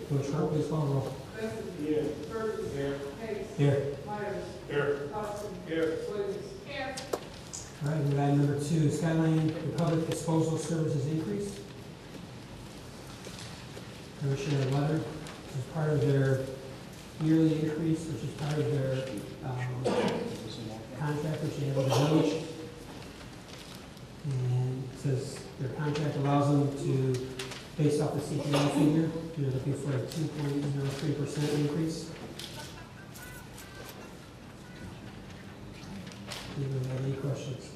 George Sharp, please call the roll. Here. Burgess. Here. Hayes. Here. Myers. Here. Dawson. Here. Williams. Here. All right, move item number 2, Skyline Public Disposal Services increase. Commissioner letter as part of their yearly increase, which is part of their contract which they have with the village. And it says their contract allows them to, based off the CPI figure, they're looking for a 2.03% increase. Anybody have any questions?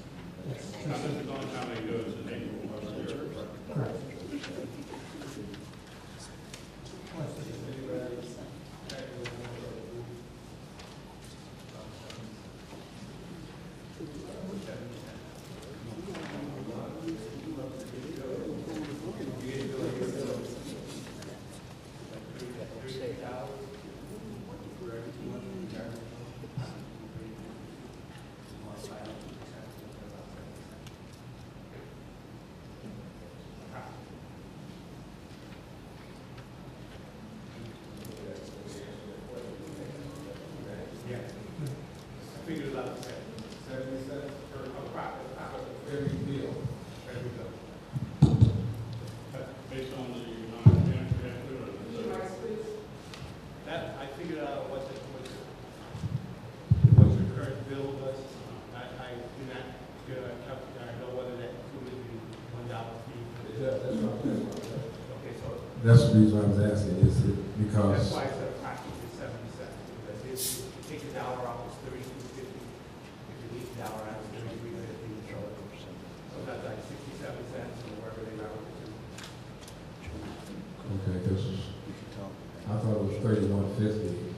Yes, Now, Justin? this is the only time they do it in April of the year. Correct. Figure it out, 70 cents per profit every bill, every bill. Based on the Rice, please. that, I figured out what's your current bill was. I do not get a calculator, I know whether that included the $1 fee. Yeah, that's what I'm saying. Okay, so That's the reason I was asking, is it that's because, why it's approximately 70 cents. Because if you take $1 off, it's $32.50. If you leave $1 out, it's $33.50. So that's like 67 cents or whatever they round it to. okay, because I thought it was 31.50.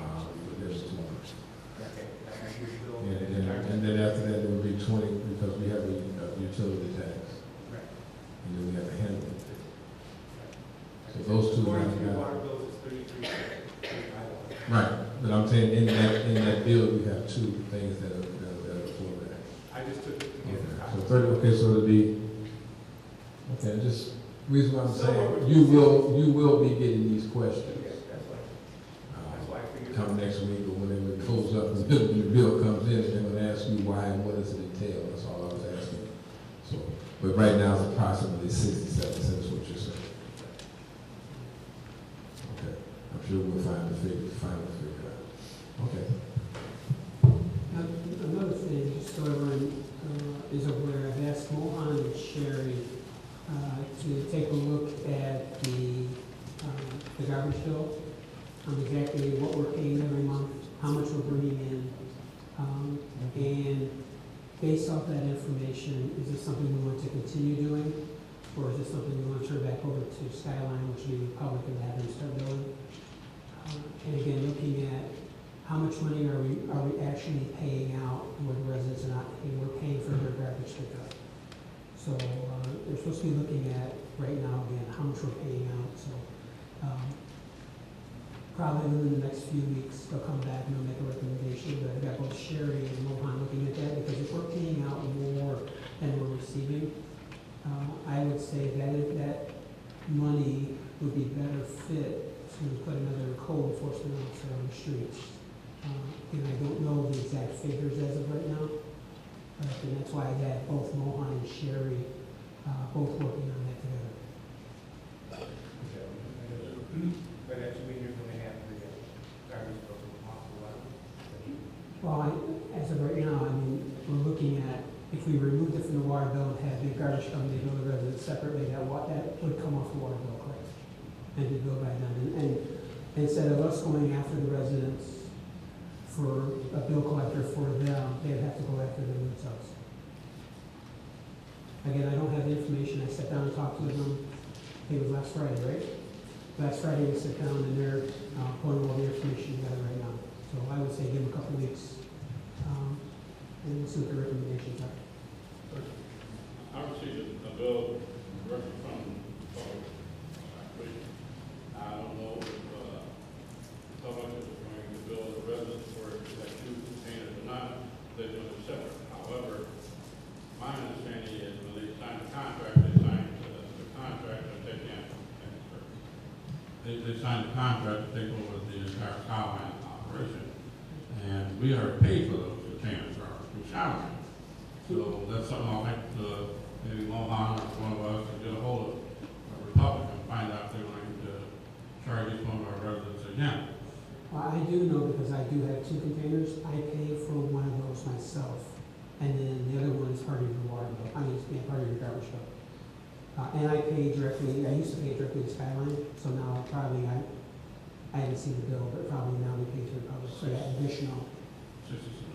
But there's two. Okay, that's your bill. And then after that, it would be 20, because we have a utility tax, Right. and then we have a handling. So those two. According to your water bills, it's 33 cents. Right, but I'm saying in that bill, we have two things that are for that. I just took it to Okay, get the so copy. 30, okay, so it'll be, okay, just, reason why I'm saying, you will be getting these questions. Yes, that's why I figured. Come next week or whenever it closes up and the bill comes in, they're gonna ask you why and what does it entail, that's all I was asking. So, but right now it's approximately 67 cents, what you're saying. Okay, I'm sure we'll find the final figure out. Okay. Now, another thing, just so everyone is aware, I've asked Mohan and Sherry to take a look at the garbage bill, exactly what we're paying every month, how much we're bringing in, and based off that information, is this something we want to continue doing, or is this something we want to turn back over to Skyline, which we public and have them start billing? And again, looking at how much money are we actually paying out where the residents are not paying? We're paying for their garbage pickup. So they're supposed to be looking at right now again how much we're paying out. So probably within the next few weeks they'll come back and they'll make a recommendation. But I've got both Sherry and Mohan looking at that, because if we're paying out more than we're receiving, I would say that if that money would be better fit to put another code enforcement officer on the streets. And I don't know the exact figures as of right now, and that's why I had both Mohan and Sherry both working on that together. But that you mean you're going to have the garbage bill off the water? Well, as of right now, I mean, we're looking at, if we removed it from the water bill and had the garbage come to the residents separately, that would come off the water bill, correct? And be billed by them. And instead of us going after the residents for a bill collector for them, they'd have to go after them themselves. Again, I don't have the information. I sat down and talked with them. I think it was last Friday, right? Last Friday we sat down and they're pulling all the information together right now. So I would say give them a couple of weeks and we'll see what the recommendations are. I received a bill directly from public. I don't know if, how much it was going to bill the residents for it, that you paying it or not, they're doing it separate. However, my understanding is when they sign the contract, they sign the contract and they can't transfer. they signed a contract to take over the entire Skyline operation. And we already paid for those containers through Skyline. So that's something I'll make, maybe Mohan or one of us to get a hold of Republic and find out if they're going to charge each one of our residents again. Well, I do know because I do have 2 containers. I pay for one of those myself, and then the other one is part of your water bill. I mean, it's part of your garbage bill. And I pay directly. I used to pay directly to Skyline, so now probably I haven't seen the bill, but probably now we pay to Republic for that additional $60.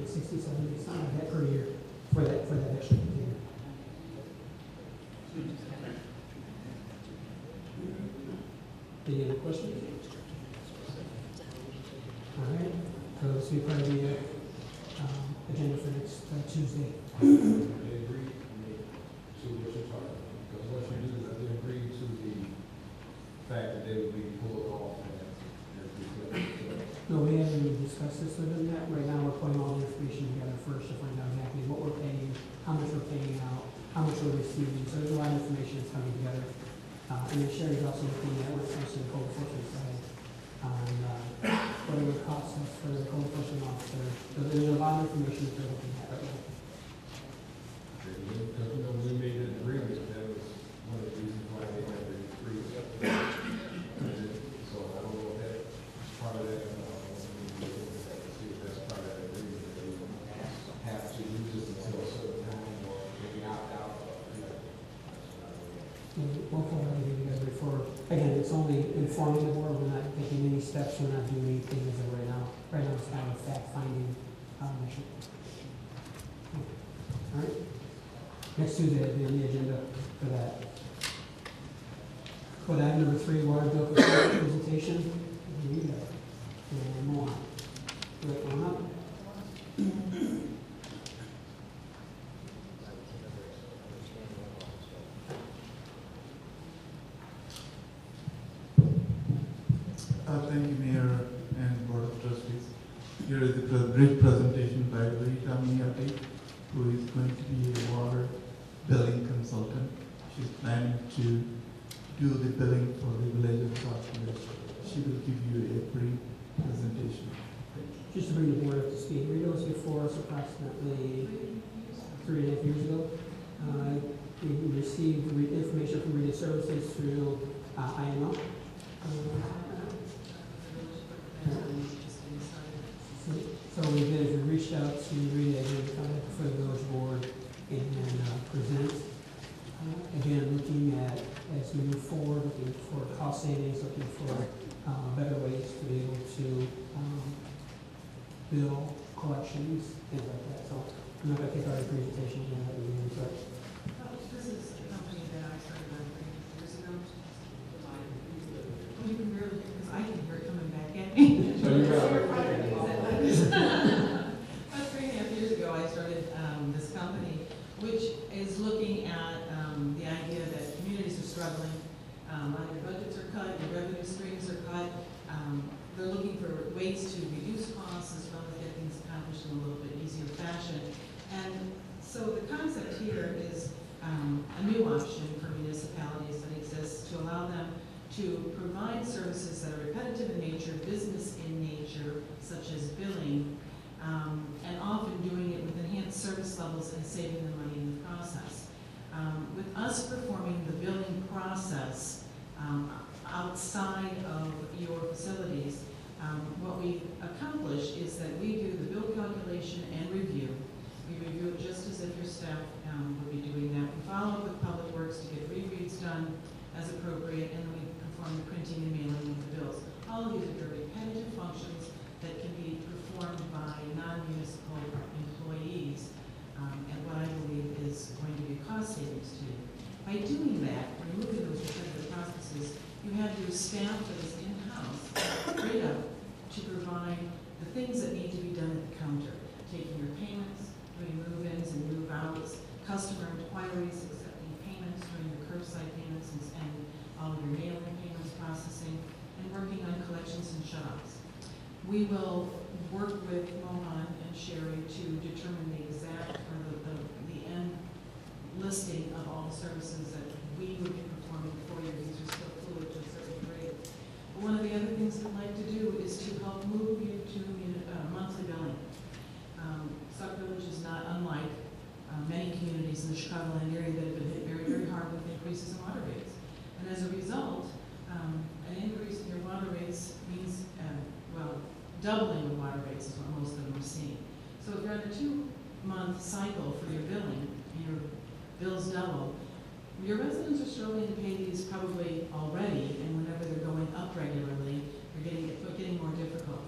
60, 70, something like that per year for that extra container. Any other questions? All right, so this will be part of the agenda for next Tuesday. They agreed to what you're talking about, because what you do is they agreed to the fact that they would be pulled off and No, we haven't even discussed this with them yet. Right now, we're putting all the information together first to find out exactly what we're paying, how much we're paying out, how much we're receiving. So there's a lot of information that's coming together. And then Sherry's also looking at what's also the code enforcement side on what it would cost us for the code enforcement officer. So there's a lot of information that they're looking at right now. because you know, we made an agreement, that was one of the reasons why they had to increase. So I don't know if that's part of that, see if that's part of that agreement, that they have to use this until a certain time, or maybe opt out, We'll pull everything together before, again, it's only informing the board. We're not taking any steps. We're not doing anything as of right now. Right now, it's kind of a fact-finding mission. All right. Next Tuesday will be on the agenda for that. But item number 3, water bill presentation. Here you go. And more. Wait, one up. Thank you, Mayor and Board of Trustees. Here is a brief presentation by Rita Miyati, who is going to be a water billing consultant. She's planning to do the billing for the village of Sauk. She will give you a brief presentation. Just to bring the board up to speed, Rita was before us approximately 3.5 years ago. We received information from Rita Services through IMO. So we did is we reached out to Rita for the village board and present. Again, looking at, as we move forward, looking for cost savings, looking for better ways to be able to bill collections, things like that. So I'm not going to take our presentation again, that we but This is a company that I started on 3 years ago. You can barely, because I can hear it coming back at me. So you're About 3.5 years ago, I started this company, which is looking at the idea that communities are struggling. Either budgets are cut, your revenue streams are cut. They're looking for ways to reduce costs as well as get things accomplished in a little bit easier fashion. And so the concept here is a new option for municipalities that exists to allow them to provide services that are repetitive in nature, business in nature, such as billing, and often doing it with enhanced service levels and saving them money in the process. With us performing the billing process outside of your facilities, what we accomplish is that we do the bill calculation and review. We review it just as if your staff would be doing that. We follow up with Public Works to get rereads done as appropriate, and then we perform the printing and mailing of the bills. All of these are very repetitive functions that can be performed by non-municipal employees, and what I believe is going to be cost savings to you. By doing that, removing those repetitive processes, you have your staff that is in-house, freed up to provide the things that need to be done at the counter, taking your payments, doing move-ins and move-outs, customer inquiries, accepting payments, doing your curbside payments, and all of your mailing payments processing, and working on collections and shut-offs. We will work with Mohan and Sherry to determine the exact, or the end listing of all the services that we would be performing for you. These are still communities in the Chicagoland area that have been hit very, very hard with increases in water rates. And as a result, an increase in your water rates means, well, doubling of water rates is what most of them are seeing. So if you're on a 2-month cycle for your billing, and your bills double, your residents are struggling to pay these probably already, and whenever they're going up regularly, you're getting more difficult.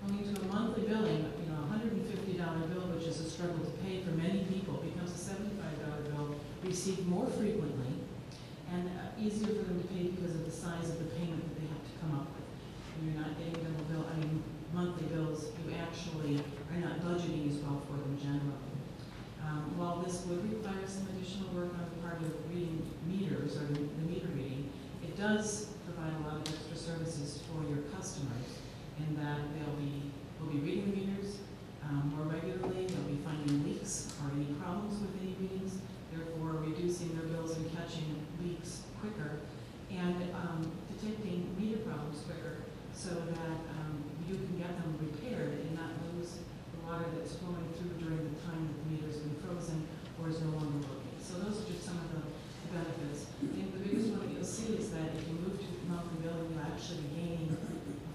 Going to a monthly billing, you know, a $150 bill, which is a struggle to pay for many people, becomes a $75 bill received more frequently and easier for them to pay because of the size of the payment that they have to come up with. When you're not getting them a bill, monthly bills, you actually are not budgeting as well for them generally. While this would require some additional work on the part of reading meters or the meter reading, it does provide a lot of extra services for your customers in that they'll be reading the meters more regularly, they'll be finding leaks or any problems with any readings, therefore reducing their bills and catching leaks quicker, and detecting meter problems quicker so that you can get them repaired and not lose the water that's flowing through during the time that the meter's been frozen or is no longer working. So those are just some of the benefits. I think the biggest one that you'll see is that if you move to monthly billing, you'll actually be gaining a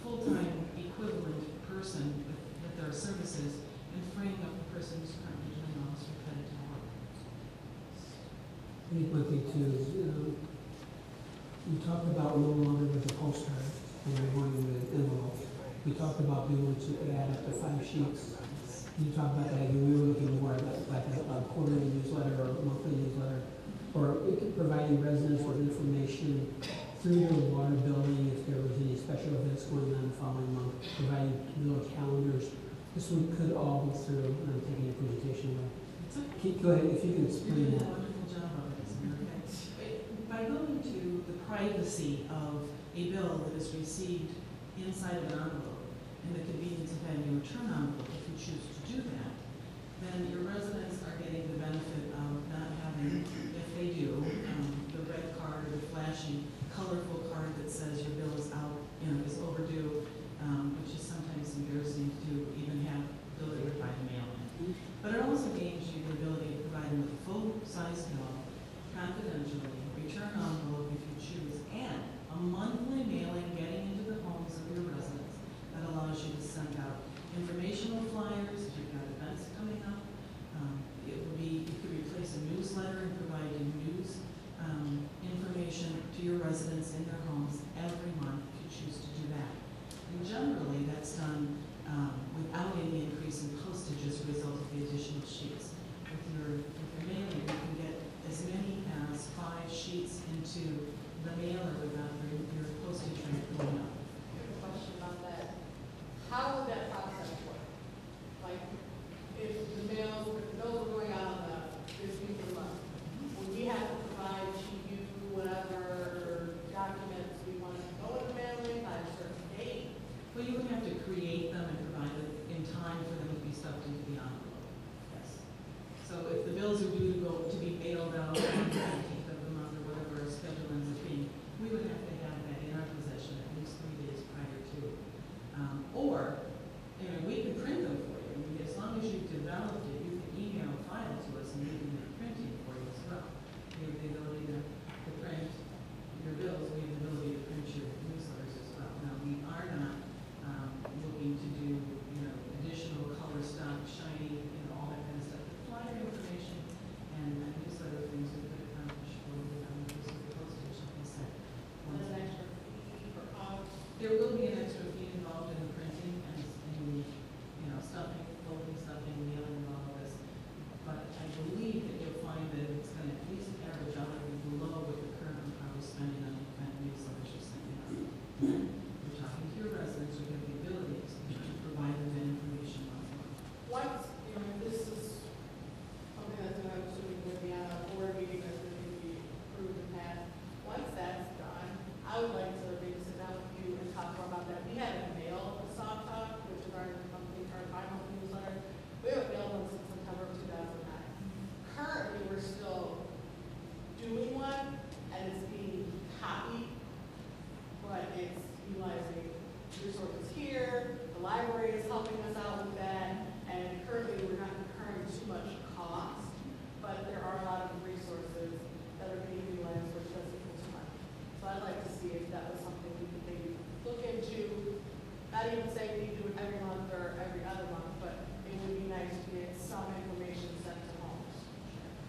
full-time equivalent person with their services and freeing up the person who's currently doing all this repetitive work. I think one thing too is, we talked about no longer with the postcard and we're going with envelopes. We talked about being able to add up to 5 sheets. You talked about that, and we were looking more at like a quarterly newsletter or a monthly newsletter, or providing residents with information through their water billing if there was any special events going on the following month, providing little calendars. This one could all go through, and I'm taking a presentation away. Go ahead, if you can explain You're doing that. a wonderful job of it, okay? By going to the privacy of a bill that is received inside of an envelope and the convenience of having a return envelope, if you choose to do that, then your residents are getting the benefit of not having, if they do, the red card or the flashy, colorful card that says your bill is out, you know, is overdue, which is sometimes embarrassing to even have delivered by the mail-in. But it also gains you the ability to provide them with a full-size bill, confidentially, return envelope if you choose, and a monthly mailing getting into the homes of your residents that allows you to send out informational flyers if you've got events coming up.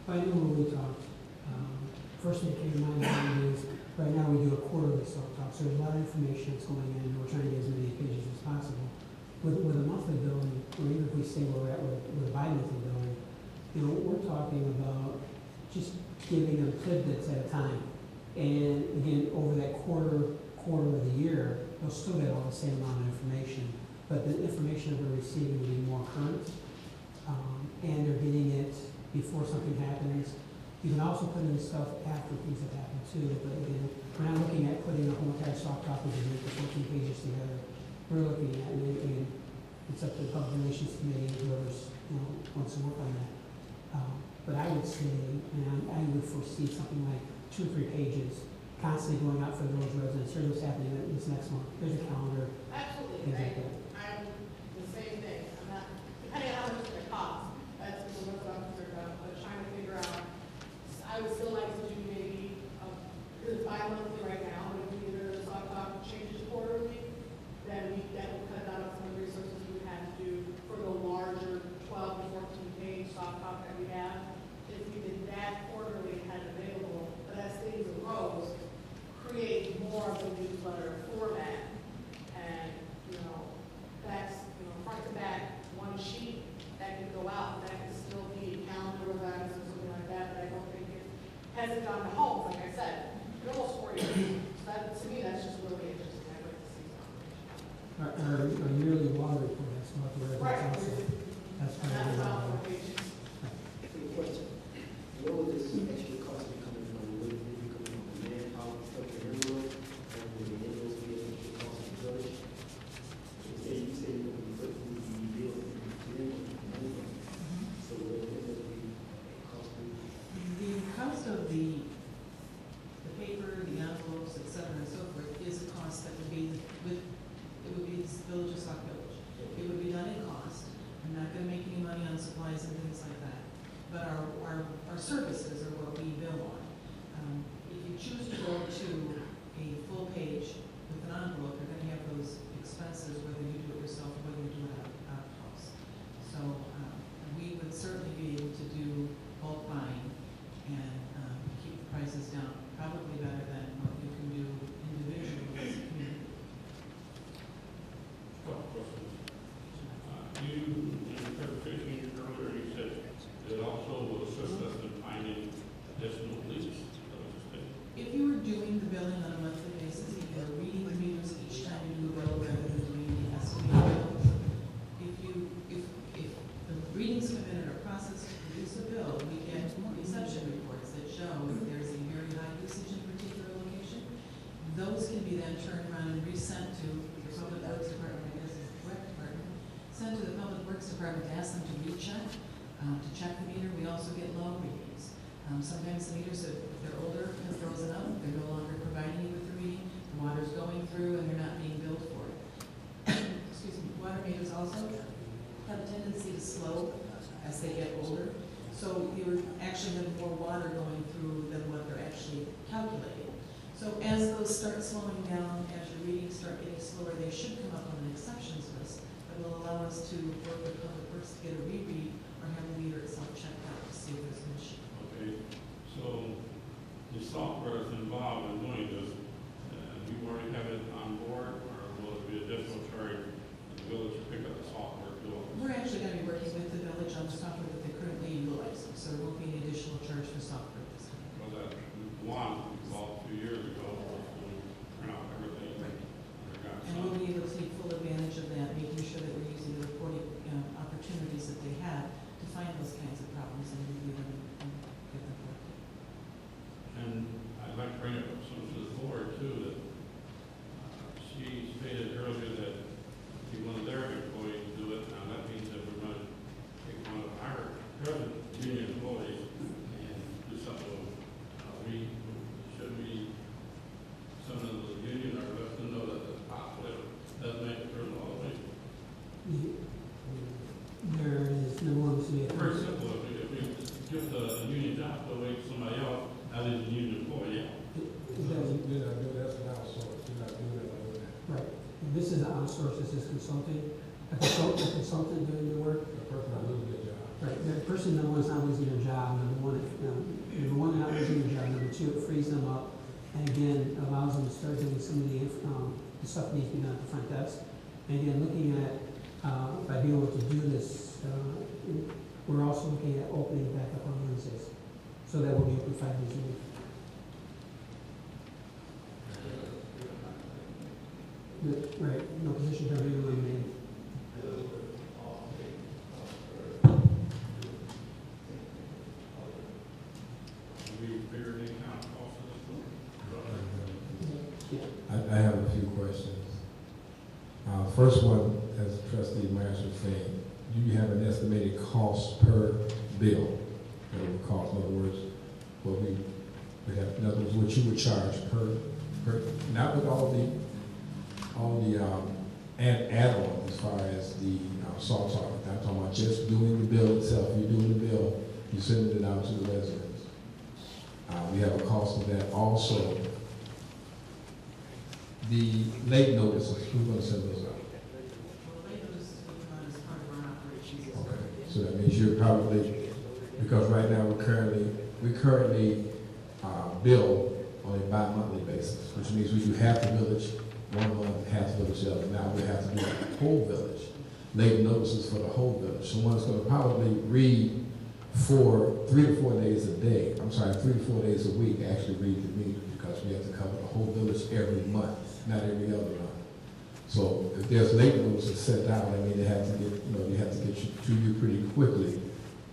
I know when we talked, first thing that came to my mind is, right now we do a quarterly Sauk talk, so there's a lot of information that's going in, and we're trying to get as many pages as possible. With a monthly billing, or even if we stay where we're at with a bi-monthly billing, you know, we're talking about just giving them tidbits at a time. And again, over that quarter of the year, they'll still get all the same amount of information, but the information that they're receiving will be more current, and they're getting it before something happens. You can also put in stuff after things have happened too, but again, we're not looking at putting a whole entire Sauk document and make the 14 pages together. We're looking at, and again, it's up to the Public Relations Committee, whoever's, you know, wants to work on that. But I would say, and I would foresee something like 2 or 3 pages constantly going out for the village residents. Here's what's happening this next month. Here's a calendar. Absolutely, Things like that. I'm the same thing, I'm not, depending on how much it costs, that's what I'm concerned about, but trying to figure out, I would still like to do maybe, because it's bi-monthly right now, but if we either the Sauk talk changes quarterly, then that would cut down on some of the resources we would have to do for the larger 12 to 14 page Sauk talk that we have. If we did that quarterly and had it available, but as things arose, create more of the newsletter format, and, you know, that's, you know, front to back, one sheet that could go out, that could still be calendar events or something like that, but I don't think it hasn't gone to homes, like I said, in almost 40 years. So that, to me, that's just really interesting. I'd like to see something. Our yearly water report has come out the residents also. That's And that's kind about of 4 pages. Quick question. Where would this extra cost be coming from? Would it be coming from the manpower stuff in everyone? Or would the invoice be an extra cost to the village? You say you're going to be putting the bills in the clearing of the money. So would the invoice be cost to? The cost of the paper, the envelopes, et cetera, and so forth, is a cost that would be with, it would be the village of Sauk Village. It would be done in cost. I'm not gonna make any money on supplies and things like that. But our services are what we bill on. If you choose to go to a full page with an envelope, you're gonna have those expenses, whether you do it yourself or whether you do it out of house. So, we would certainly be able to do bulk buying and, keep the prices down, probably better than what you can do individually as a community. Couple questions. You, in the presentation earlier, you said it also will assist us in finding additional leaks. If you were doing the billing on a monthly basis, if you were reading the meters each time you do a bill rather than doing the estimated bills, if the readings come in and are processed to produce a bill, we get reception reports that show that there's a very high usage in a particular location. Those can be then turned around and resent to the Public Works Department, I guess is the correct department, sent to the Public Works Department to ask them to recheck, to check the meter. We also get low readings. Sometimes the meters, if they're older, have frozen up, they're no longer providing you with the reading, the water's going through and they're not being billed for it. Excuse me, water meters also have a tendency to slow as they get older. So you're actually having more water going through than what they're actually calculating. So as those start slowing down, as your readings start getting slower, they should come up on an exceptions list that will allow us to work with Public Works to get a reread or have the meter itself checked out to see if there's an issue. Okay, so the software is involved in doing this. You already have it on board, or will it be additional charge for the village to pick up the software too? We're actually going to be working with the village on the software that they currently utilize, so there won't be any additional charge for software this time. Because that one, we bought 2 years ago, was to print out everything. And we'll be able to take full advantage of that, making sure that we're using the reporting opportunities that they have to find those kinds of problems and review them and get them corrected. And I'd like to bring up something to the board too, that she stated earlier that she wanted their employees to do it. Now that means that we're going to take one of our present union employees and do something. Should we, some of the union or let them know that it's possible, doesn't make it through all the way. there is no one to be a Very person. simple, if we give the union job to away to somebody else, that is a union employee. It doesn't. That's an outsource, you're not doing it over there. Right. This is outsourced, this is consulting. A consultant doing the work. The person that loses their job. Right. The person that was not losing their job, and the one that to frees them up, and again, allows them to start doing some of the stuff that needs to be done at the front desk. And again, looking at, by being able to do this, we're also looking at opening back up on Wednesdays, so that we'll be open 5 days a week. Right, no positions are being eliminated. I have a few questions. First one, as Trustee Marshall was saying, do you have an estimated cost per bill? That would cost, in other words, what we would have, in other words, what you would charge per, not with all the add-ons as far as the Sauk. I'm talking about just doing the bill itself. You're doing the bill, you're sending it out to the residents. We have a cost of that also. The late notices, who's going to send those out? Well, late notice is as part of our operations as well. Okay, so that means you're probably, because right now we currently bill on a bi-monthly basis, which means we do half the village one month, half the village the other. Now we have to do the whole village. Late notices for the whole village. So one's going to probably read for 3 to 4 days a day. I'm sorry, 3 to 4 days a week actually read the meter, because we have to cover the whole village every month, not every other month. So if there's late notices sent out, I mean, they have to get, they have to get to you pretty quickly,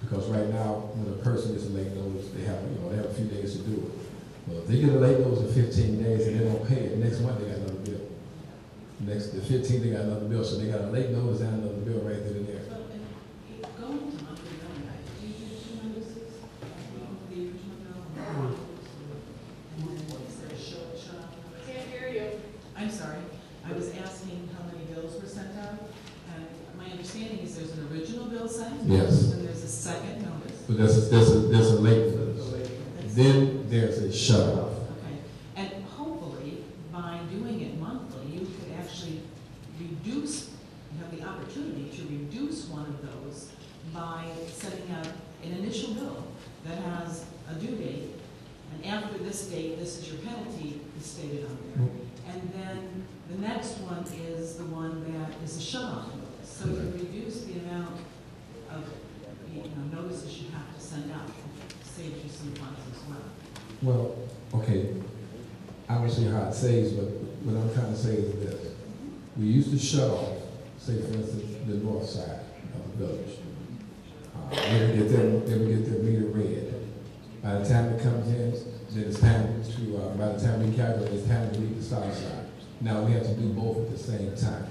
because right now, when a person gets a late notice, they have a few days to do it. Well, if they get a late notice in 15 days and they don't pay it, next month they got another bill. The 15th they got another bill, so they got a late notice and another bill right there and there. Well, and going to monthly billing, do you do 2 notices? The original bill? And then is there a shut off notice? Can't hear you. I'm sorry, I was asking how many bills were sent out, and my understanding is there's an original bill sent. Yes. And there's a second notice. But there's a late notice. Then there's a shut off. Okay, and hopefully, by doing it monthly, you could actually reduce, you have the opportunity to reduce one of those by setting out an initial bill that has a due date, and after this date, this is your penalty, is stated on there. And then the next one is the one that is a shut-off notice. So you reduce the amount of notices you have to send out, saves you some funds as well. Well, okay, I don't see how it saves, but what I'm trying to say is this. We used to shut off, say for instance, the north side of the village. They would get their meter read. By the time it comes in, then it's time to, by the time we calculate, it's time to read the south side. Now we have to do both at the same time.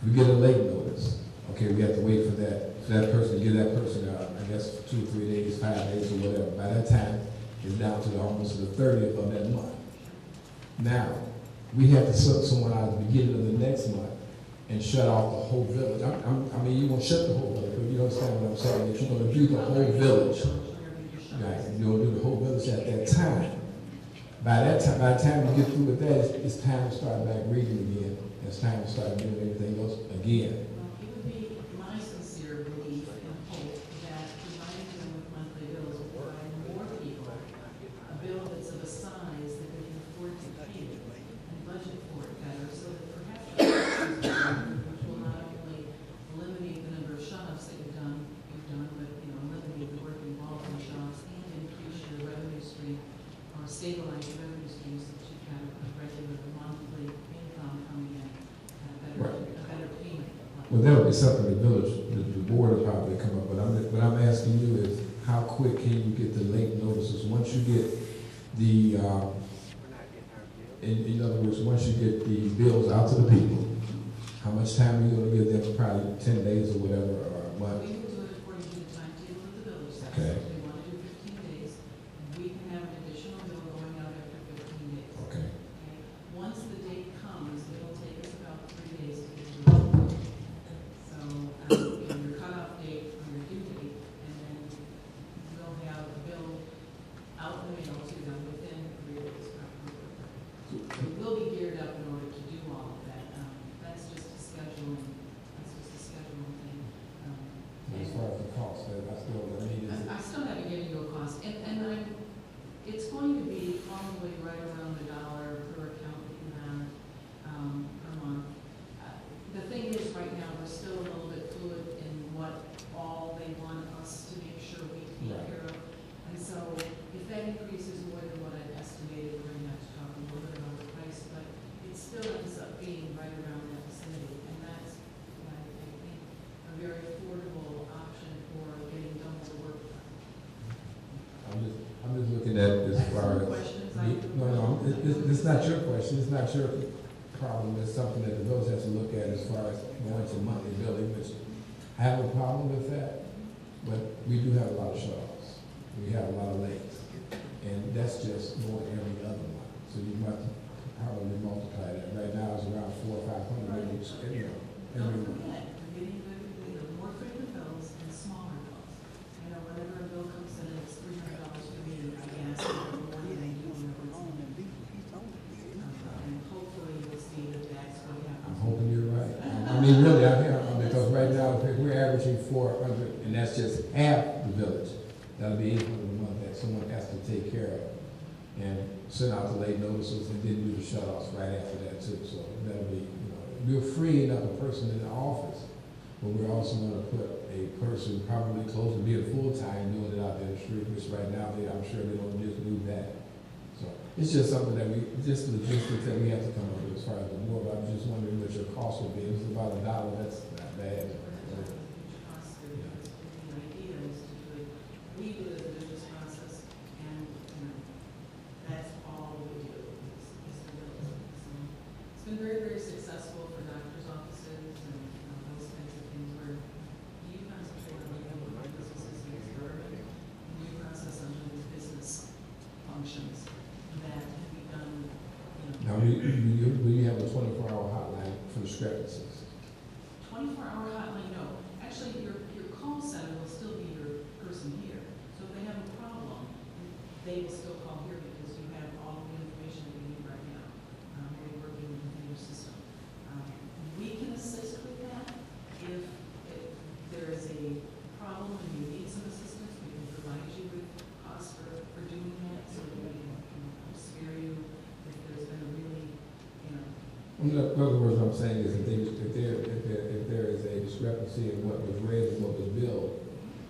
If we get a late notice, okay, we have to wait for that person, give that person, I guess, 2 or 3 days, 5 days, or whatever. By that time, it's down to almost the 30th of that month. Now, we have to sub someone out at the beginning of the next month and shut off the whole village. I mean, you won't shut the whole village, but you understand what I'm saying, that you're going to do the whole village. Right, you're going to do the whole village at that time. By the time you get through with that, it's time to start back reading again. It's time to start doing everything else again. Well, it would be my sincere belief and hope that providing them with monthly bills will provide more people a bill that's of a size that they can afford to pay and budget for it better, so that perhaps which will not only eliminate the number of shut-offs that you've done, but eliminate the work involved in shut-offs and increase your revenue stream or stabilize your revenue stream so that you've got a regular monthly income coming in and a better payment. Well, that would be something the village, the board will probably come up with. What I'm asking you is, how quick can you get the late notices? Once you get the, in other words, once you get the bills out to the people, how much time are you going to give them? Probably 10 days or whatever, or a month? We will do it according to the timetable of the village sets. Okay. If we want to do 15 days, we can have an additional bill going out after 15 days. Okay. Okay? Once the date comes, it'll take us about 3 days to get to it. So, your cutoff date or your due date, and then we'll have a bill out in the mail to them within 3 days. We will be geared up in order to do all of that. That's just a scheduling thing. that as far Some as. questions No, it's not your question, it's not your problem, it's something that the village has to look at as far as going to monthly billing, which I have a problem with that, but we do have a lot of shutoffs, we have a lot of lanes, and that's just going every other month, so you must probably multiply that. Right now, it's around 400 or 500 million, every Don't month. forget, we're getting the more frequent bills and smaller bills. You know, whenever a bill comes in, it's $300 for me, I guess, or more than I do whenever it's in. And hopefully we'll see that that's what I'm happens. hoping you're right. I mean, really, because right now, if we're averaging 400, and that's just half the village, that'll be 800 a month that someone has to take care of. And send out the late notices and then do the shut-offs right after that too. So that'll be, we're freeing up a person in the office, but we're also gonna put a person probably close to being full-time doing it out there in the street, which right now, I'm sure they don't just do that. So it's just something that just logistics that we have to come up with as far as the board. But I'm just wondering what your cost will be. It's about $1, that's not bad. We do it as a business process, and, that's all we do, is the bills. So it's been very, very successful for doctors' offices and those kinds of things where you concentrate on like businesses against government, and you process on these business functions that can be done, Now, will you have a 24-hour hotline for discrepancies? 24-hour hotline, no. Actually, your call center will still be your person here. So if they have a problem, they will still call here because you have all the information that you need right now. We're working within your system. We can assist with that if there is a problem and you need some assistance. We can provide you with costs for doing that, so that we can spare you if there's been a really, In other words, what I'm saying is if there is a discrepancy in what was raised and what was billed,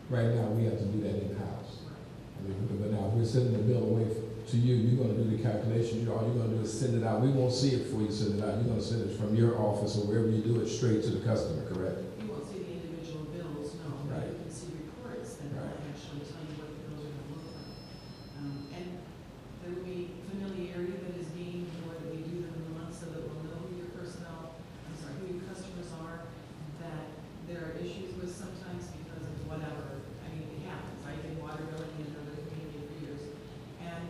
right now, we have to do that in-house. I mean, but now, if we're sending the bill away to you, you're gonna do the calculation, all you're gonna do is send it out. We won't see it before you send it out. You're gonna send it from your office or wherever you do it straight to the customer, correct? you won't see the individual bills, no. but Right. You can see reports that will Right. actually tell you what the bills are gonna look like. And there will be familiarity that is gained the more that we do them in the month so that we'll know who your who your customers are, that there are issues with sometimes because of whatever. I mean, it happens. I did water billing in another community for years. And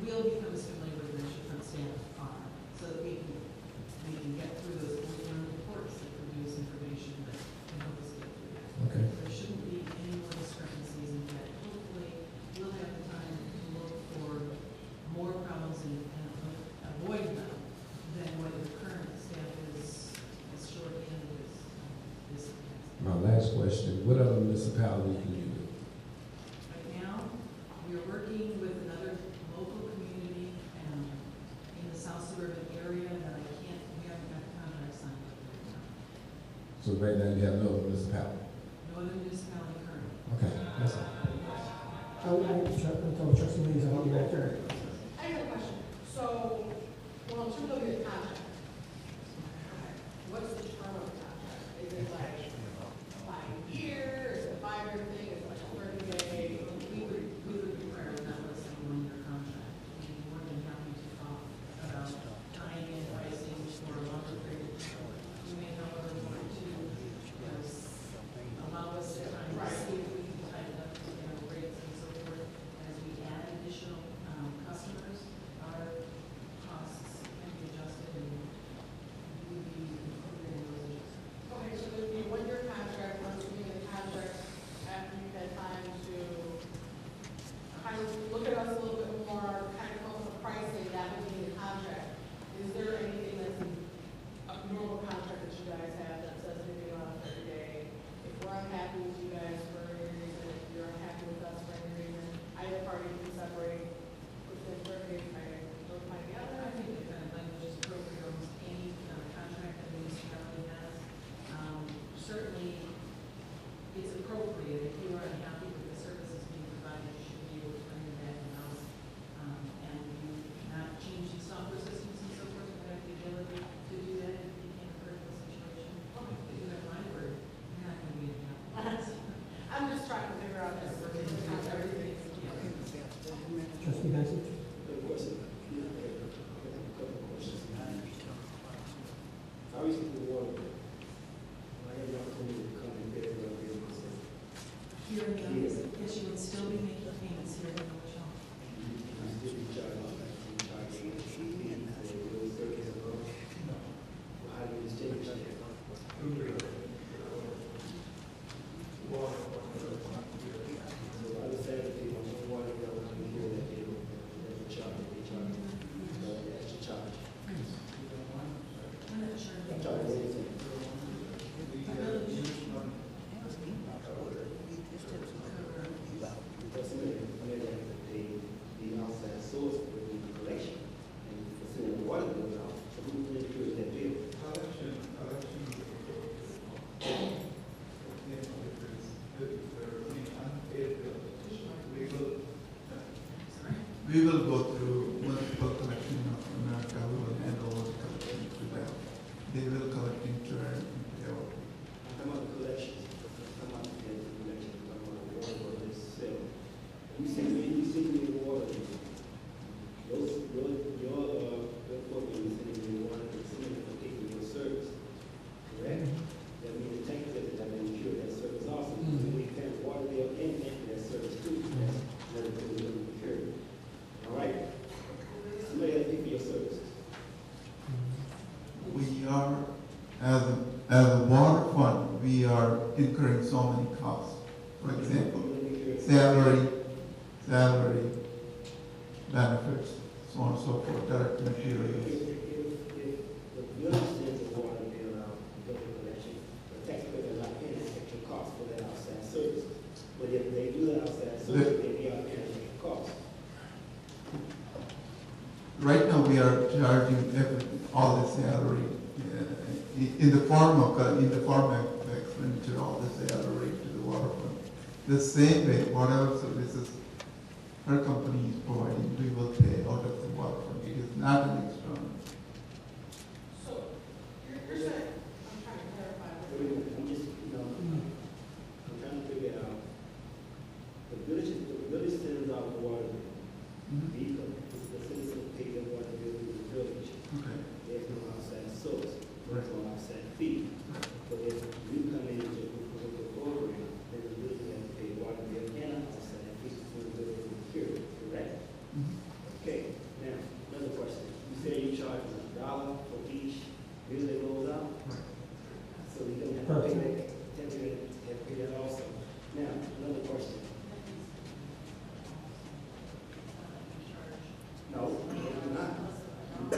we'll become as familiar with this front staff are, so that we can get through those reports that produce information that can help us get through that. Okay. There shouldn't be any more discrepancies in that. Hopefully, we'll have the time to look for more problems and avoid them than what the current staff is short-handed is. My last question, what other municipalities do you do? Right now, we are working with another local community in the South Suburban area that we haven't got the contract signed with right now. So right now, you have no other municipality? No other municipality currently. Okay, that's all. I told Trustee Lees I'll be back there. I have a question. So, well, I'm sure there'll be a contract. What's the term of the contract? Is it like 5 years, is it a 5-year thing, is it like a 30-day? We would require not less than a 1-year contract. We'd be more than happy to talk about tying in pricing for a longer period of time. We may, however, want to, allow us the time to see if we can tighten up, rates and so forth. As we add additional, customers, our costs can be adjusted and we would be incorporating those adjustments. Okay, so there'd be a 1-year contract, once you get the contract, after you've had time to kind of look at us a little bit more, kind of come up with pricing, that would be in the contract. Is there anything that's a normal contract that you guys have that says anything about a 30-day? If we're unhappy with you guys for any reason, if you're unhappy with us for any reason, either party can separate within 30 days, kind of notify the other. I think that kind of language is appropriate for almost any contract that a municipality has. Certainly, it's appropriate if you are unhappy with the services being provided, you should be able to bring it back in-house. And you not change the software systems and so forth, you have the ability to do that if you can't a critical situation. If you have my word, you're not going to be unhappy. I'm just trying to figure out this. Everything. Trustee Trustee Benson? Of course, yeah, I have a couple of questions. I received the water bill. I had the opportunity to come and pay the water bill myself. Here in the office, yes, you would still be making payments here in the village hall. I still be charged, I'm charging those services as well. Well, how do you distinguish that? So I understand that people on water bill, I can hear that they charge the extra charge. I'm not sure. I'm charging everything. Because maybe I have to pay the outside source for the collection. And for sending the water bill out, so who really clears that bill? We will go through municipal collection of America, we will hand over the collection to them. They will collect in turn and pay out. I'm talking about the collections. I'm not talking about the collection, I'm talking about the water bill itself. You send me the water bill. Your company is sending me water, it's sending me for taking your service. Correct? That means the tank says that I've been cured that service also. Mhm. We pay the water bill and pay for that service too. That's another thing we're going to procure. All right? Somebody has to pay for your services. We are, as a water fund, we are incurring so many costs. For example, salary, benefits, so on and so forth, direct materials. If the village sends a water bill out, go to collection, the taxpayer is not paying that extra cost for that outside service. But if they do that outside service, then we are paying that extra cost. Right now, we are charging all the salary in the form of expenditure, all the salary to the water fund. The same way, whatever services her company is providing, we will pay out of the water fund. It is not an external. So, you're saying, I'm trying to clarify. Wait a minute, I'm just, I'm trying to figure out, the village sends out the water bill. Because the citizens pay their water bill to the village. Okay. There's no outside source, there's no outside fee. But if you come in with the program, then the village has to pay water bill and outside fee for the village to procure it, correct? Okay, now, another question. You say you charge $1 for each bill that goes out? Right. So we don't have to pay that, have to pay that also. Now, another question. No, I'm not. I'm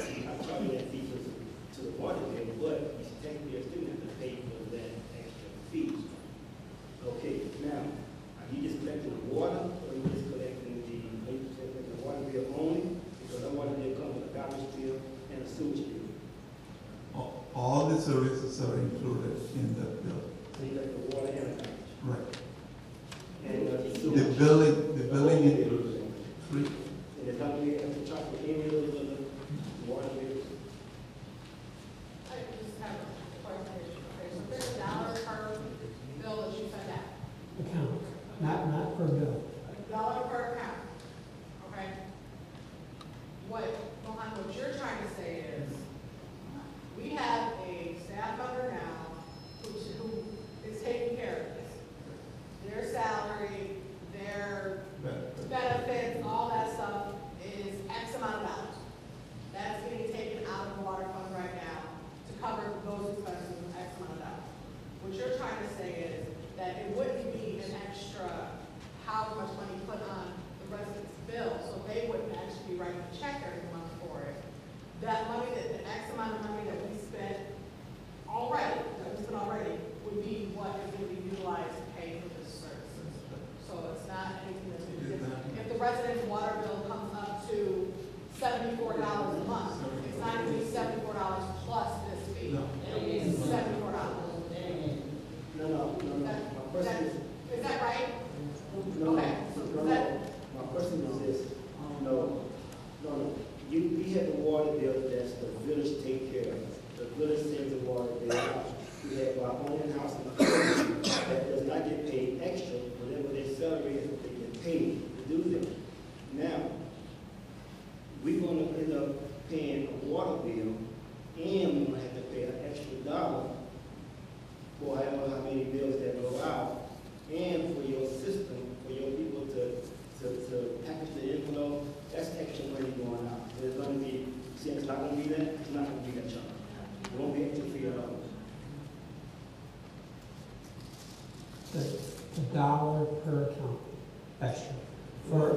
charging that fee to the water bill, but you technically still have to pay for that extra fee. Okay, now, are you just collecting the water, or are you just collecting the water bill only? Because the water bill comes with a garbage bill and a sewage bill. All the services are included in that bill. So you got the water and the garbage. Right. And the The sewage. billing includes free. And the company has to charge for any of those other water bills? I just have a clarification. Okay, so there's $1 per bill that you send out. Account, not per bill. $1 per account, okay? Mohan, what you're trying to say is, we have a staff member now who is taking care of this. Their salary, their benefits, all that stuff is X amount of dollars. That's getting taken out of the water fund right now to cover those expenses of X amount of dollars. What you're trying to say is that it wouldn't be an extra however much money put on the residents' bill, so they wouldn't actually be writing a check every month for it. That money, the X amount of money that we spent already, would be what is going to be utilized to pay for this services. So it's not anything that's going to be different. If the resident's water bill comes up to $74 a month, it's not going to be $74 plus this fee. No. It's $74. No. My question is, Is that right? no. Okay. My question is this. No. We have the water bill that's the village take care of. The village sends the water bill out. We have our own in-house employees that does not get paid extra, whatever their salary is, they get paid to do that. Now,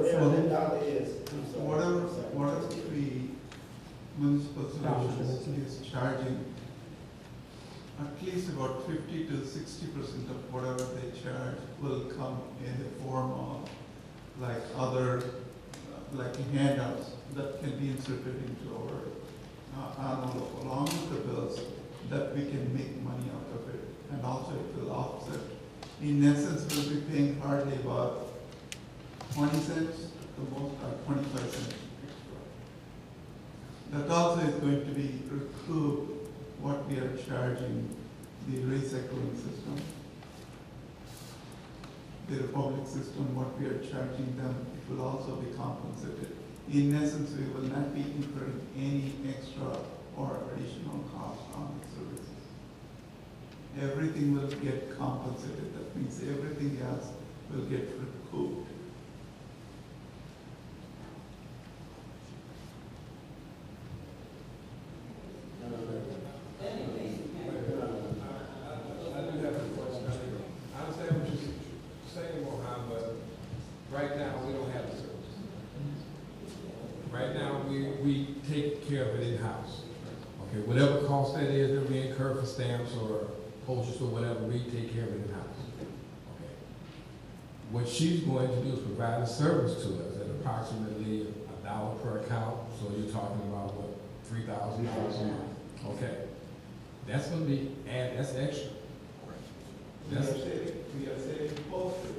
That dollar is, I'm sorry. Whatever fee municipal solutions is charging, at least about 50 to 60% of whatever they charge will come in the form of like other, like handouts that can be inserted into our envelope along with the bills that we can make money out of it. And also it will offset. In essence, we'll be paying hardly about 20 cents, the most, 25 cents extra. That also is going to be recoup what we are charging the recycling system, the Republic system, what we are charging them, it will also be compensated. In essence, we will not be incurring any extra or additional cost on the services. Everything will get compensated. That means everything else will get recouped. I do have a question. I understand what you're saying, Mohan, but right now, we don't have the service. Right now, we take care of it in-house. Okay, whatever cost that is that we incur for stamps or postage or whatever, we take care of it in-house. Okay. What she's going to do is provide a service to us at approximately $1 per account. So you're talking about what, $3,000 a month? Okay. That's going to be, that's extra. We are saving postage.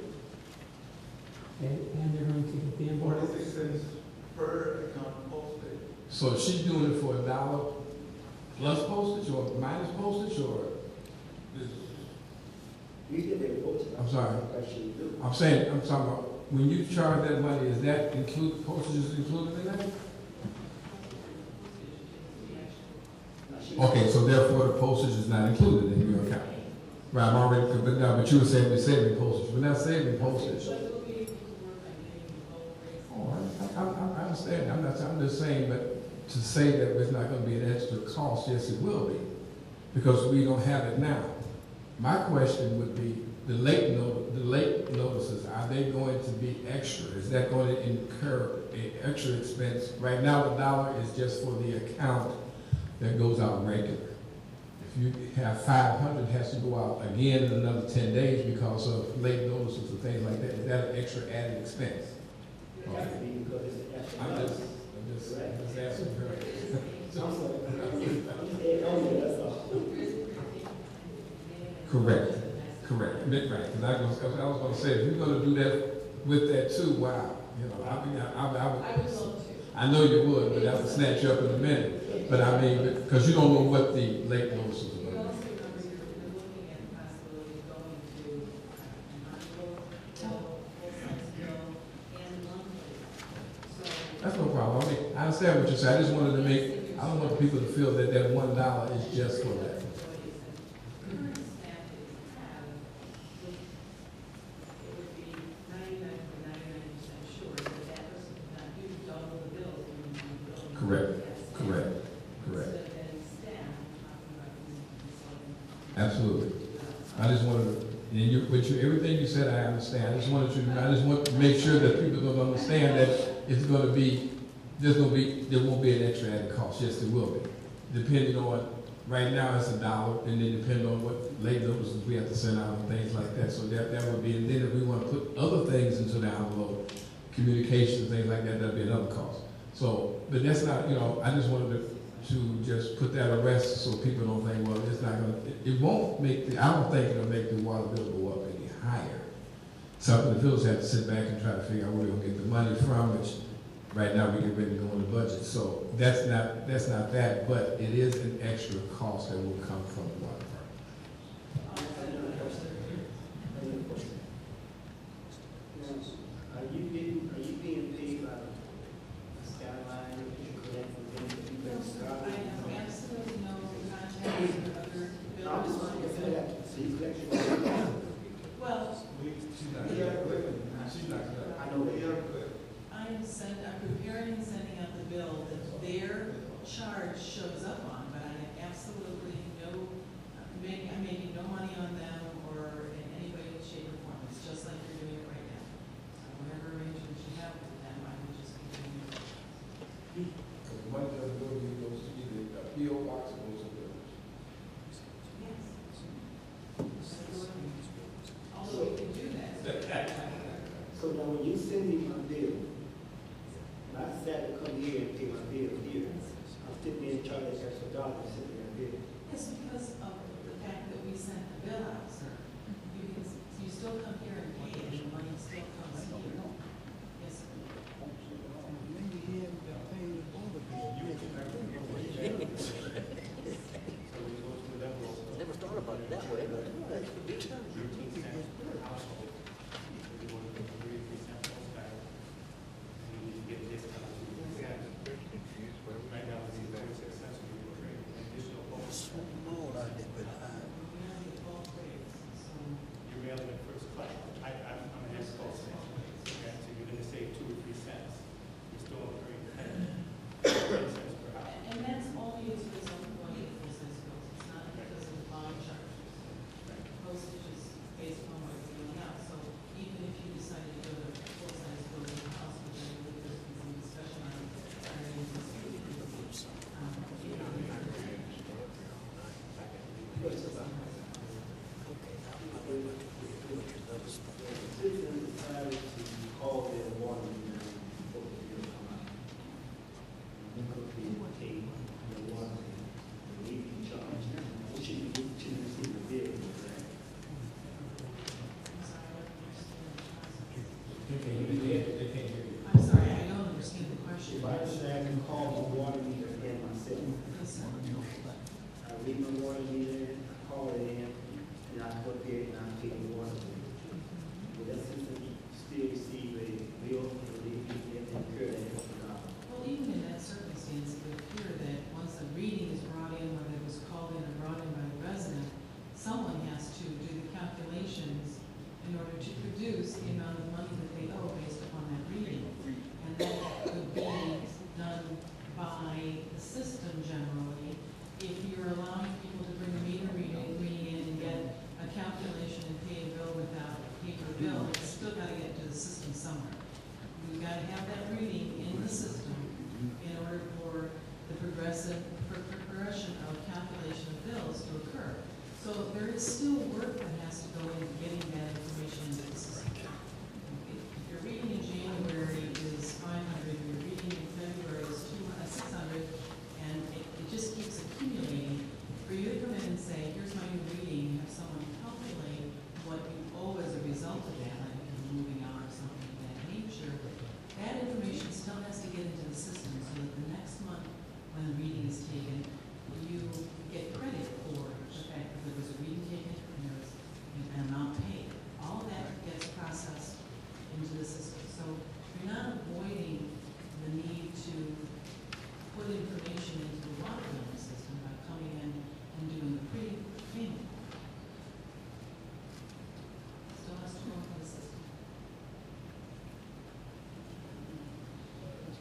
And they're going to get the invoice. 46 cents per account postage. So she's doing it for $1 plus postage or minus postage or? You get the reports. I'm sorry. Actually do. I'm talking about, when you charge that money, is that include, postage is included in that? Okay, so therefore the postage is not included in your account. Right, I'm already, but you were saying we're saving postage. We're not saving postage. Oh, I understand. I'm just saying, but to say that it's not going to be an extra cost, yes, it will be, because we don't have it now. My question would be, the late notices, are they going to be extra? Is that going to incur an extra expense? Right now, $1 is just for the account that goes out regular. If you have 500, it has to go out again in another 10 days because of late notices and things like that. Is that an extra added expense? It has to be because it's an extra. I'm just asking her. Correct. Right. Because I was going to say, if you're going to do that with that too, wow. You know, I know you would, but that would snatch you up in a minute. But I mean, because you don't know what the late notices are going to be. Looking at the possibility of going to and monthly. That's no problem. I mean, I understand what you're saying. I just wanted to make, I don't want people to feel that that $1 is just for that. Correct. Absolutely. I just wanted to, everything you said, I understand. I just want to make sure that people don't understand that it's going to be, there won't be an extra added cost. Yes, there will be. Depending on, right now it's $1, and then depending on what late notices we have to send out and things like that. So that would be, and then if we want to put other things into the envelope, communications, things like that, that'd be another cost. So, but that's not, I just wanted to just put that at rest so people don't think, well, it's not going to, it won't make I don't think it'll make the water bill go up any higher. Something the village have to sit back and try to figure out where we're going to get the money from, which right now we get ready to go in the budget. So that's not that, but it is an extra cost that will come from the water department. Are you being paid by Skyline? I have absolutely no contact with other I'm just buildings. looking for that. So you collect. Well, She's not good. She's not good. I know that. I'm preparing and sending out the bill that their charge shows up on, but I have absolutely no, I'm making no money on them or in any way, shape, or form. It's just like you're doing it right now. Whatever arrangements you have with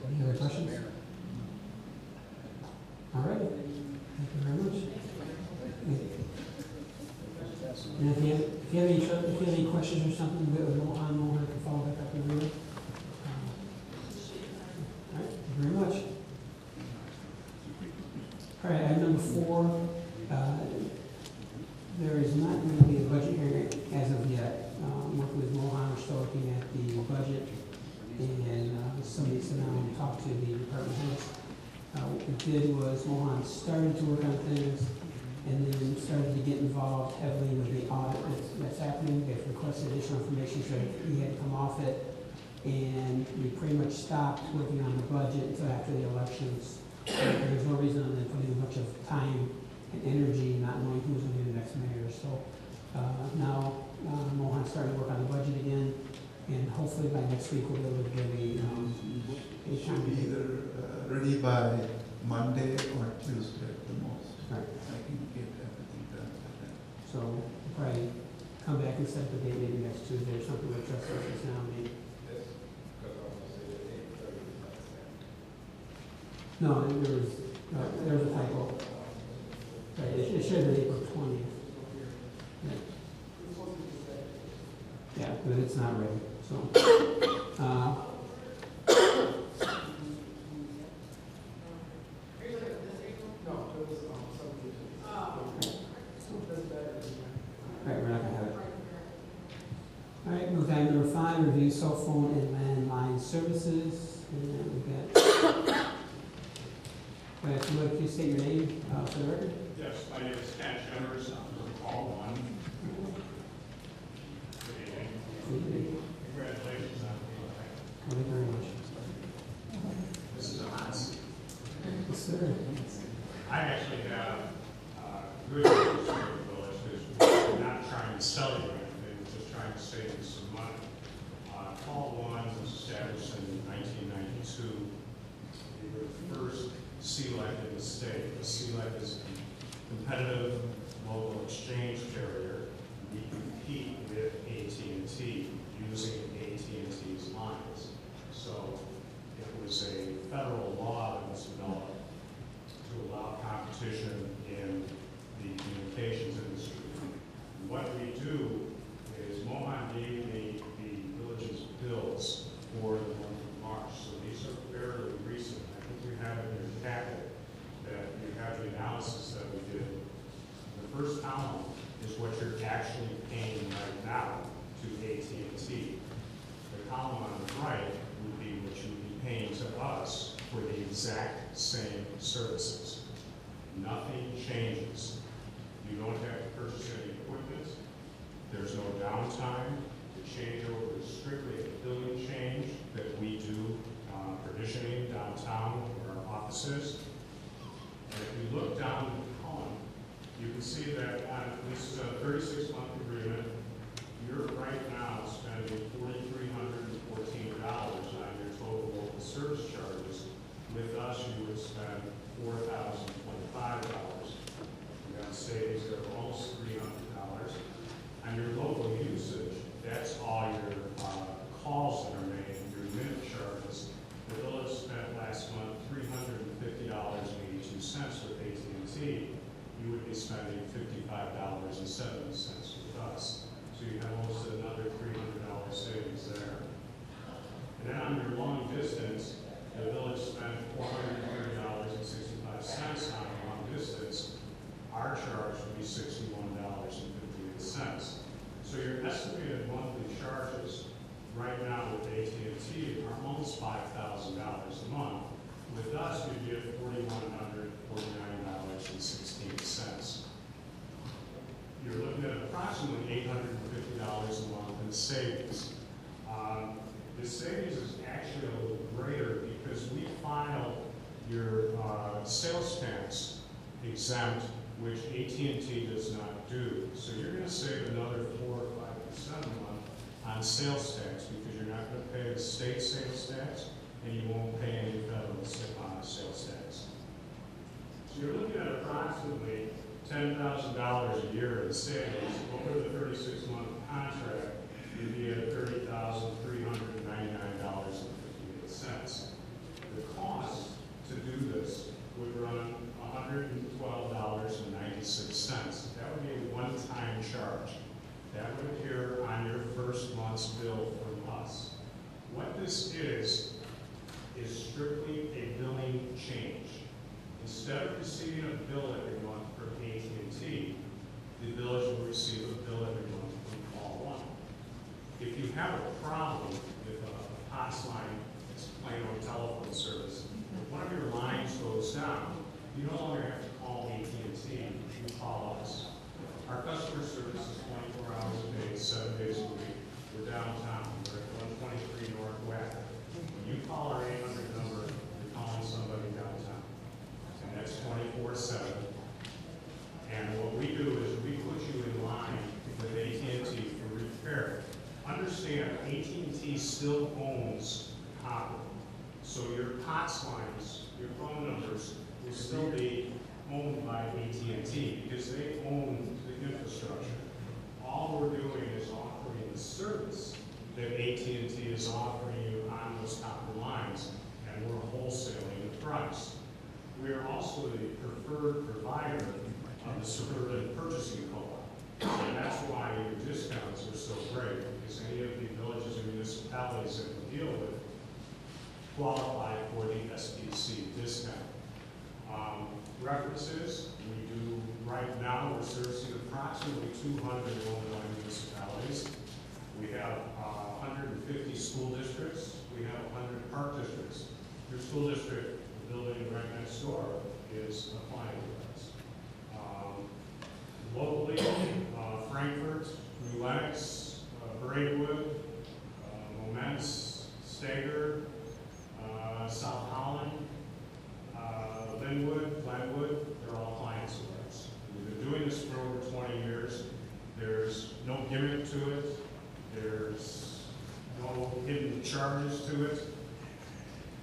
Any other questions? All right, thank you very much. And if you have any questions or something, Mohan can follow back up with you. All right, thank you very much. All right, item number 4, there is not going to be a budget hearing as of yet. Working with Mohan, we're still looking at the budget, and somebody sit down and talk to the department heads. What we did was Mohan started to work on things, and then started to get involved heavily with the audit that's happening. They've requested additional information, so he had to come off it, and we pretty much stopped working on the budget until after the elections. And there's no reason other than putting a bunch of time and energy not knowing who's going to be the next mayor. So now Mohan's starting to work on the budget again, and hopefully by next week we'll be able to get a Should be either ready by Monday or Tuesday at the most. Right. I can get everything done by then. So we'll probably come back and set up a date maybe next Tuesday or something like that. Now, maybe. No, there was a typo. Right, it should have been April 20th. Yeah, but it's not ready. So, right, we're not gonna have it. All right, move to item number 5, review cell phone and landline services. And then we've got. If you would please state your name for the record. Yes, my name is Ken Chambers. I'm from call 1. Good evening. Congratulations on being Thank you very much. This is a hot seat. Yes, sir. I actually have good news for the village because we're not trying to sell you anything, we're just trying to save you some money. Call 1 was established in 1992. We were the first Skyline in the state. Skyline is a competitive local exchange carrier. We compete with AT&T using AT&T's lines. So it was a federal law that was developed to allow competition in the communications industry. What we do is Mohan gave me the village's bills for the month of March. So these are fairly recent. I think you have in your packet that you have the analysis that we did. The first column is what you're actually paying right now to AT&T. The column on the right would be what you would be paying to us for the exact same services. Nothing changes. You don't have to purchase any equipment. There's no downtime. The changeover is strictly a billing change that we do provisioning downtown where our office is. And if you look down the column, you can see that this is a 36-month agreement. You're right now spending $4,314 on your total local service charges. With us, you would spend $4,025. You've got savings of almost $300. On your local usage, that's all your calls that are made, your minute charges. The village spent last month $350.82 with AT&T. You would be spending $55.70 with us. So you have almost another $300 savings there. And then on your long distance, the village spent $430.65 on long distance. Our charge would be $61.58. So your estimated monthly charges right now with AT&T are almost $5,000 a month. With us, you'd be at $4,149.16. You're looking at approximately $850 a month in savings. The savings is actually a little greater because we file your sales tax exempt, which AT&T does not do. So you're going to save another 4 or 5% a month on sales tax because you're not going to pay the state sales tax and you won't pay any federal sales tax. So you're looking at approximately $10,000 a year in savings. Over the 36-month contract, you'd be at $30,399.58. The that would appear on your first month's bill from us. What this is strictly a billing change. Instead of receiving a bill every month from AT&T, the village will receive a bill every month from Call One. If you have a problem with a POTS line, it's plain old telephone service, if one of your lines goes down, you no longer have to call AT&T, you call us. Our customer service is 24 hours a day, 7 days a week. We're downtown, we're at 123 North Wacker. When you call our 800 number, you're calling somebody downtown. And that's 24/7. And what we do is we put you in line with AT&T for repair. Understand, AT&T still owns copper. So your POTS lines, your phone numbers, will still be owned by AT&T because they own the infrastructure. All we're doing is offering the service that AT&T is offering you on those copper lines, and we're wholesaling the price. We are also the preferred provider of the suburban purchasing co-op. And that's why your discounts are so great, because any of the villages and municipalities that we deal with qualify for the SPC discount. References, we do, right now, we're servicing approximately 200 Illinois municipalities. We have 150 school districts. We have 100 park districts. Your school district, the building right next door, is applying with us. Locally, Frankfurt, New Lenox, Braidwood, Moments, Stager, South Holland, Linwood, Glenwood, they're all clients of ours. We've been doing this for over 20 years. There's no gimmick to it. There's no hidden charges to it.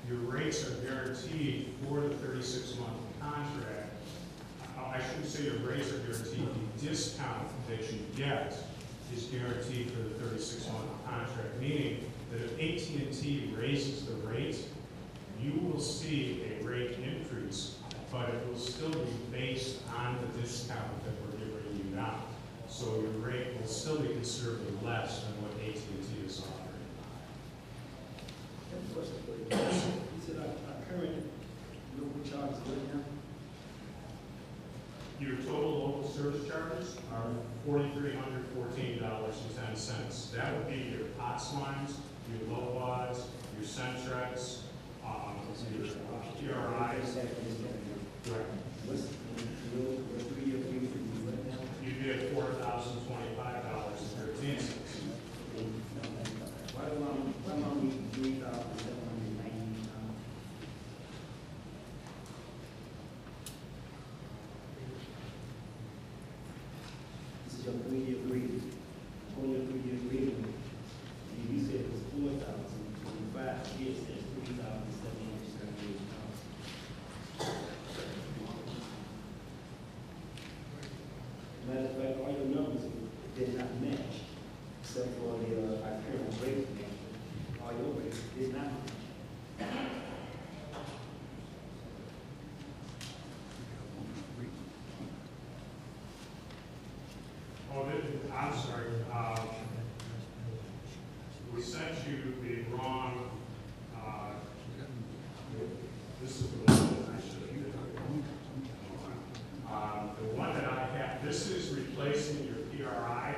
Your rates are guaranteed for the 36-month contract. I shouldn't say your rates are guaranteed. The discount that you get is guaranteed for the 36-month contract, meaning that if AT&T raises the rate, you will see a rate increase, but it will still be based on the discount that we're giving you now. So your rate will still be considerably less than what AT&T is offering. You said our current local charges right now? Your total local service charges are $4,314.10. That would be your POTS lines, your low odds, your Centrex, your PRIs. Correct. What's the 3-year agreement right now? You'd be at $4,025.13. Why don't we 3,790? This is your 3-year agreement. On your 3-year agreement, you said it was 4,000. In 5 years, it's 3,778. Matter of fact, all your numbers did not match, except for the current rate. All your rates did not match. Oh, I'm sorry. We sent you the wrong, this is the one that I should have done. The one that I have, this is replacing your PRI.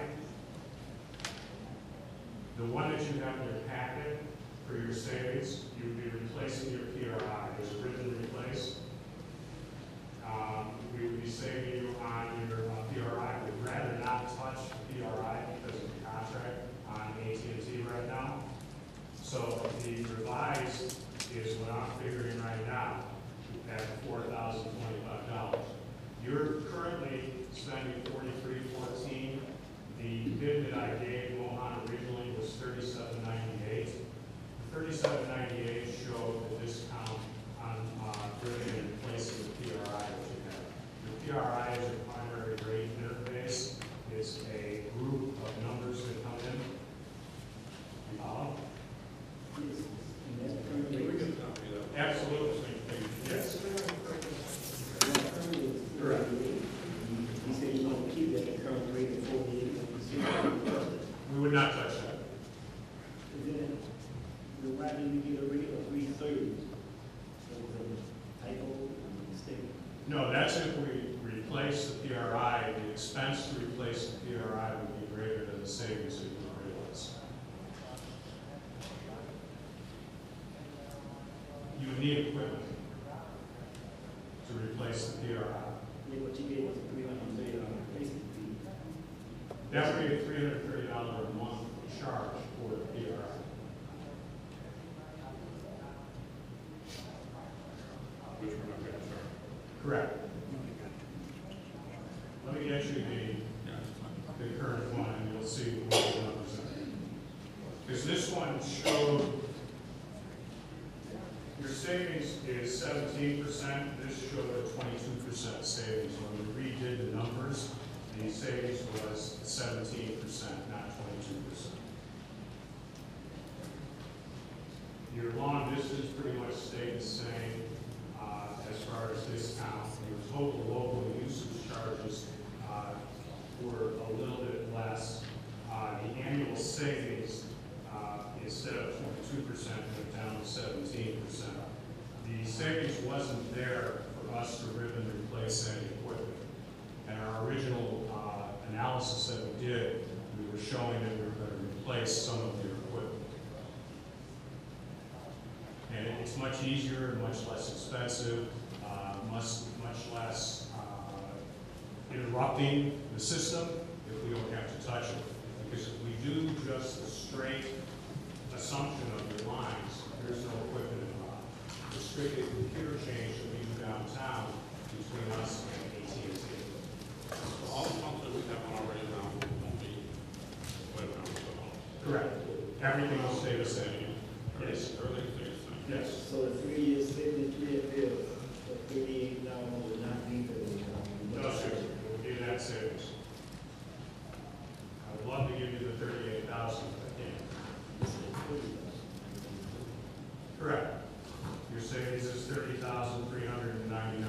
The one that you have in your packet for your savings, you would be replacing your PRI. There's a written replace. We would be saving you on your PRI. We'd rather not touch PRI because of the contract on AT&T right now. So the revised is what I'm figuring right now at $4,025. You're currently spending $43.14. The bid that I gave Mohan originally was $37.98. The $37.98 showed the discount on bringing and replacing the PRI that you have. The PRI is a primary rate interface. It's a group of numbers that come in. You follow? Yes. And that's the current rate. Absolutely. Yes. Correct. You said you want to keep that current rate of 48%. That's if we replace the PRI. The expense to replace the PRI would be greater than the savings that you realize. You would need equipment to replace the PRI. Yeah, but you gave us $330 replacement fee. That would be a $330 a month charge for the PRI. Which we're not going to start. Correct. Let me get you the current one, and you'll see what the numbers are. Because this one showed your savings is 17%. This showed a 22% savings. When we redid the numbers, the savings was 17%, not 22%. Your long distance pretty much stayed the same as far as discount. Your total local usage charges were a little bit less. The annual savings, instead of 22%, went down to 17%. The savings wasn't there for us to rip and replace any equipment. And our original analysis that we did, we were showing that we were going to replace some of your equipment. And it's much easier and much less expensive, much less interrupting the system if we don't have to touch it. Because if we do just a straight assumption of your lines, there's no equipment involved. It's strictly a computer change that we do downtown between us and AT&T. So all the pumps that we have on already now won't be whatever I'm still on. Correct. Everything will stay the same. Yes. Everything stays the same. Yes. So the 3 years, 73 bill, for $38 would not be for the. No, sir. We'll give that savings. I would love to give you the 38,000 if I can. Correct. Your savings is $30,399.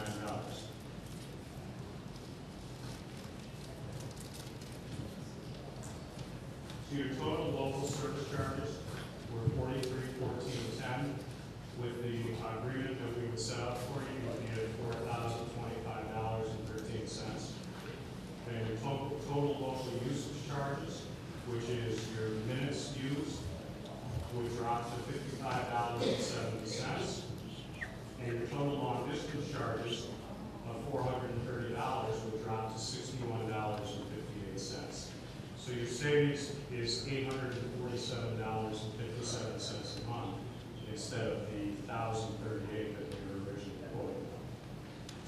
So your total local service charges were $43,1410. With the agreement that we would set up for you, you would get $4,025.13. And your total local usage charges, which is your minutes used, would drop to $55.70. And your total long distance charges of $430 would drop to $61.58. So your savings is $847.57 a month instead of the $1,038 that we were originally quoting.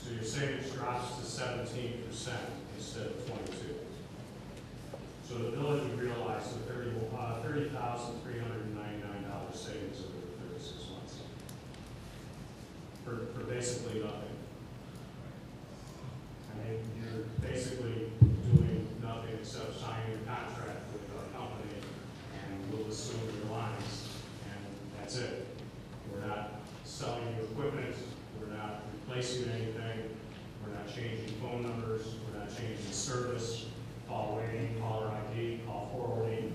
So your savings drops to 17% instead of 22. So the village would realize the $30,399 savings over the 36 months for basically nothing. I mean, you're basically doing nothing except signing a contract with our company, and we'll assume your lines, and that's it. We're not selling you equipment, we're not replacing anything, we're not changing phone numbers, we're not changing service, call waiting, caller ID, call forwarding.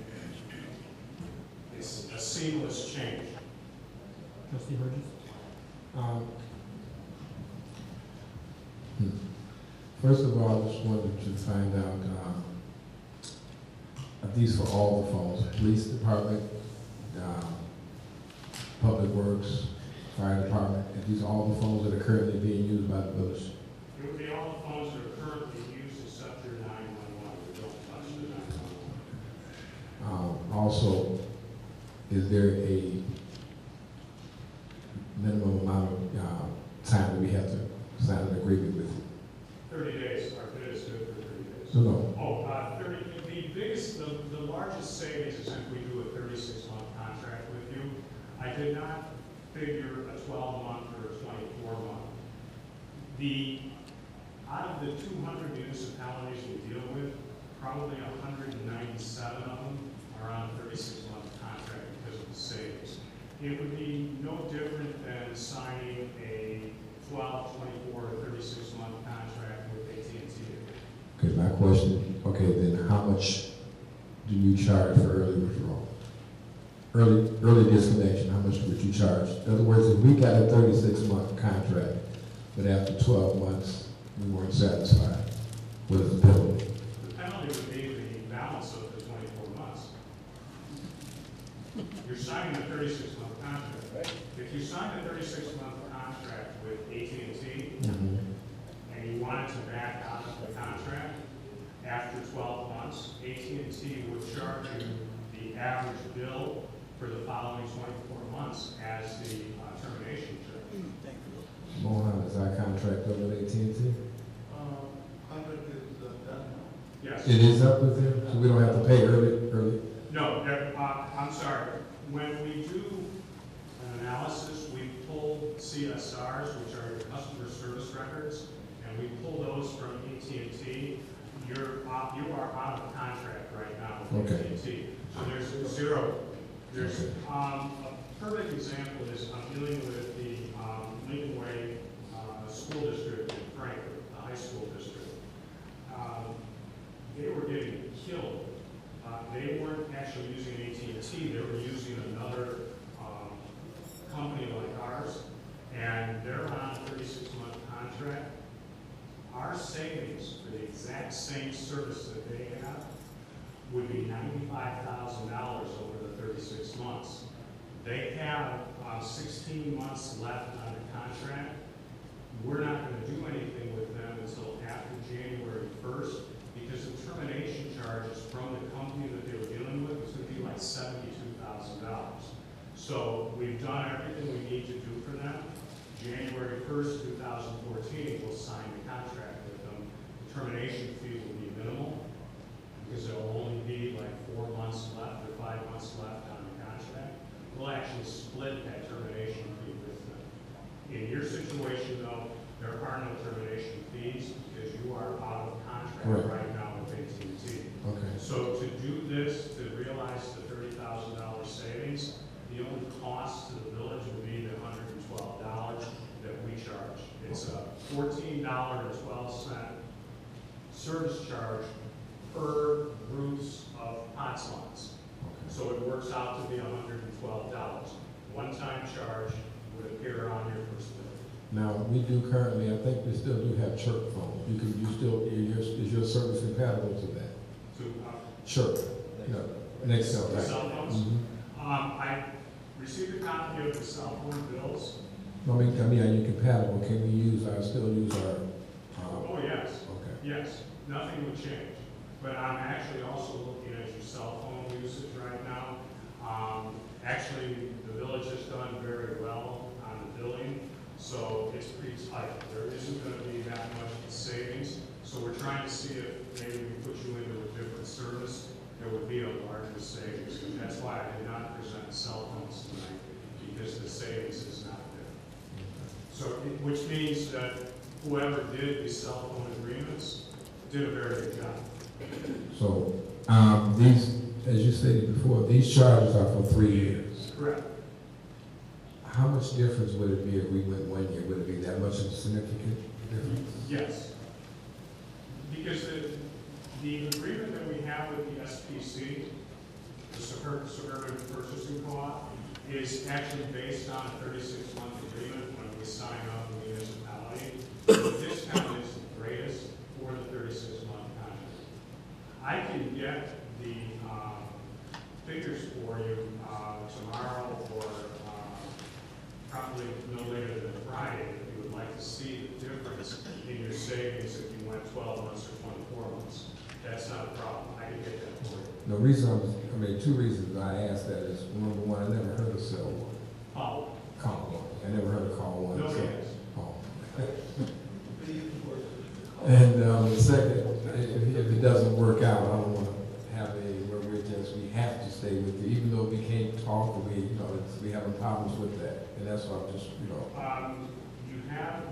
It's a seamless change. Trustee Burgess? First of all, I just wanted to find out, are these for all the phones? Police department, public works, fire department, are these all the phones that are currently being used by the village? It would be all the phones that are currently used except your 911. We don't touch the 911. Also, is there a minimum amount of time that we have to sign an agreement with you? 30 days. Our bid is good for 30 days. No. Oh, 30, the largest savings is if we do a 36-month contract with you. I did not figure a 12-month or a 24-month. Out of the 200 municipalities we deal with, probably 197 of them are on a 36-month contract because of the savings. It would be no different than signing a 12, 24, or 36-month contract with AT&T. Okay, my question, okay, then how much do you charge for early withdrawal? Early disconnection, how much would you charge? In other words, if we got a 36-month contract, but after 12 months, we weren't satisfied with the penalty. The penalty would be the balance of the 24 months. You're signing a 36-month contract. Right. If you sign a 36-month contract with AT&T Mm-hmm. and you wanted to back out of the contract after 12 months, AT&T would charge you the average bill for the following 24 months as the termination charge. Mohan, is our contract up with AT&T? Contract is done Yes. It is up with them, so we don't have to pay early? No, I'm sorry. When we do an analysis, we pull CSRs, which are your customer service records, and we pull those from AT&T. You are out of contract right now with Okay. AT&T. So there's zero. There's a perfect example is I'm dealing with the Lincoln Way School District in Frankfurt, the high school district. They were getting killed. They weren't actually using AT&T, they were using another company like ours, and they're on a 36-month contract. Our savings for the exact same service that they have would be $95,000 over the 36 months. They have 16 months left on the contract. We're not going to do anything with them until after January 1st, because the termination charges from the company that they were dealing with is going to be like $72,000. So we've done everything we need to do for them. January 1st, 2014, we'll sign the contract with them. The termination fee will be minimal because there will only be like 4 months left or 5 months left on the contract. We'll actually split that termination fee with them. In your situation, though, there are no termination fees because you are out of contract right now with AT&T. Okay. So to do this, to realize the $30,000 savings, the only cost to the village would be the $112 that we charge. It's a $14.12 service charge per roots of POTS lines. So it works out to be $112. One-time charge would appear on your first bill. Now, we do currently, I think we still do have chirp phones. Is your service compatible to that? To Chirp, Nextel type. cell phones? Mhm. I received a copy of the cell phone bills. I mean, are you compatible? Can we still use our? Oh, yes. Okay. Yes, nothing would change. But I'm actually also looking at your cell phone usage right now. Actually, the village has done very well on the billing, so it's pretty tight. There isn't going to be that much savings. So we're trying to see if maybe we put you into a different service, there would be a larger savings. And that's why I did not present cell phones tonight, because the savings is not there. So, which means that whoever did these cell phone agreements did a very good job. So, these, as you stated before, these charges are for 3 years. Correct. How much difference would it be if we went 1 year? Would it be that much of a significant difference? Yes. Because the agreement that we have with the SPC, the Suburban Purchasing Co-op, is actually based on a 36-month agreement when we sign up with the municipality. The discount is the greatest for the 36-month contract. I can get the figures for you tomorrow or probably no later than Friday if you would like to see the difference in your savings if you went 12 months or 24 months. That's not a problem. I can get that for you. The reason two reasons I asked that is, number one, I never heard of cell one. Oh, Call one. I never heard of call one. nobody so- has. Oh. And second, if it doesn't work out, I don't want to have where we have to stay with you, even though we can't talk, or we having problems with that. And that's why I'm just, You have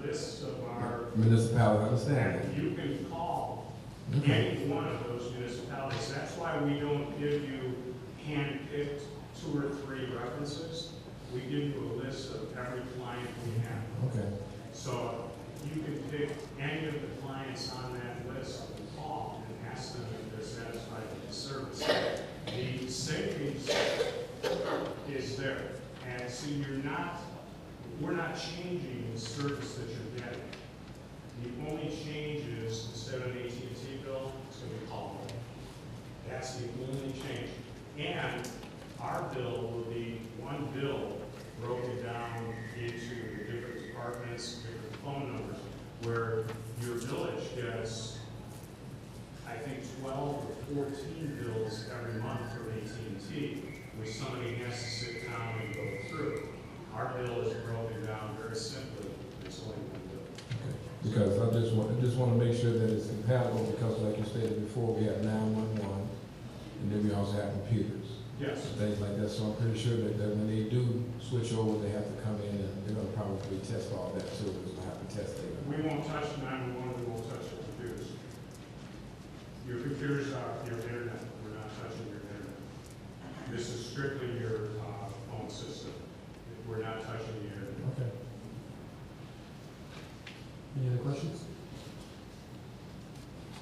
lists of our, municipality, understand and that. you can call Okay. any one of those municipalities. That's why we don't give you hand-picked 2 or 3 references. We give you a list of every client we have. Okay. So you can pick any of the clients on that list and call and ask them if they're satisfied with the service. The savings is there. And so we're not changing the service that you're getting. The only change is, instead of an AT&T bill, it's going to be called mobile. That's the only change. And our bill will be one bill broken down into the different departments, different phone numbers, where your village gets, I think, 12 or 14 bills every month from AT&T, which somebody has to sit down and go through. Our bill is broken down very simply. It's only one bill. Because I just want to make sure that it's compatible, because like you stated before, we have 911, and then we also have computers. Yes. Things like that, so I'm pretty sure that when they do switch over, they have to come in and they're gonna probably test all that too, because we'll have to test it. We won't touch 911, we won't touch your computers. Your computers are your internet. We're not touching your internet. This is strictly your phone system. We're not touching the internet. Okay. Any other questions?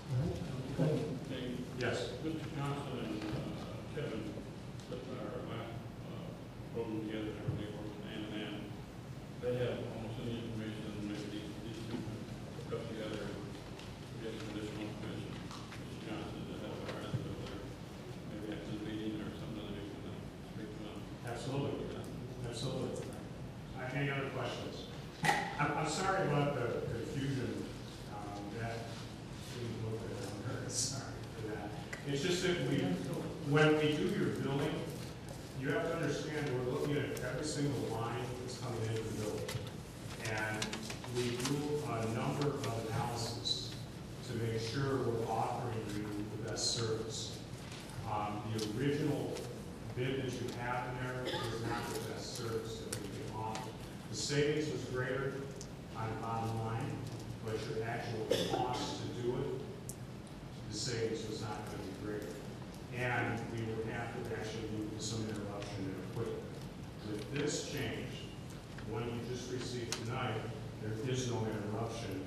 All right. Go ahead. Yes. Mr. Johnson and Kevin put our last program together, and everything works hand in hand. They have almost any information, maybe these two can hook up together and get some additional information. Mr. Johnson, to have our answers over there, maybe after the meeting or some other day, we can speak to them. Absolutely. Absolutely. Any other questions? I'm sorry about the confusion that didn't look at. I'm very sorry for that. It's just that when we do your billing, you have to understand we're looking at every single line that's coming into the building. And we do a number of analysis to make sure we're offering you the best service. The original bid that you have in there is not the best service that we can offer. The savings was greater on the bottom line, but your actual cost to do it, the savings was not going to be greater. And we would have to actually move to some interruption in equipment. With this change, the one you just received tonight, there is no interruption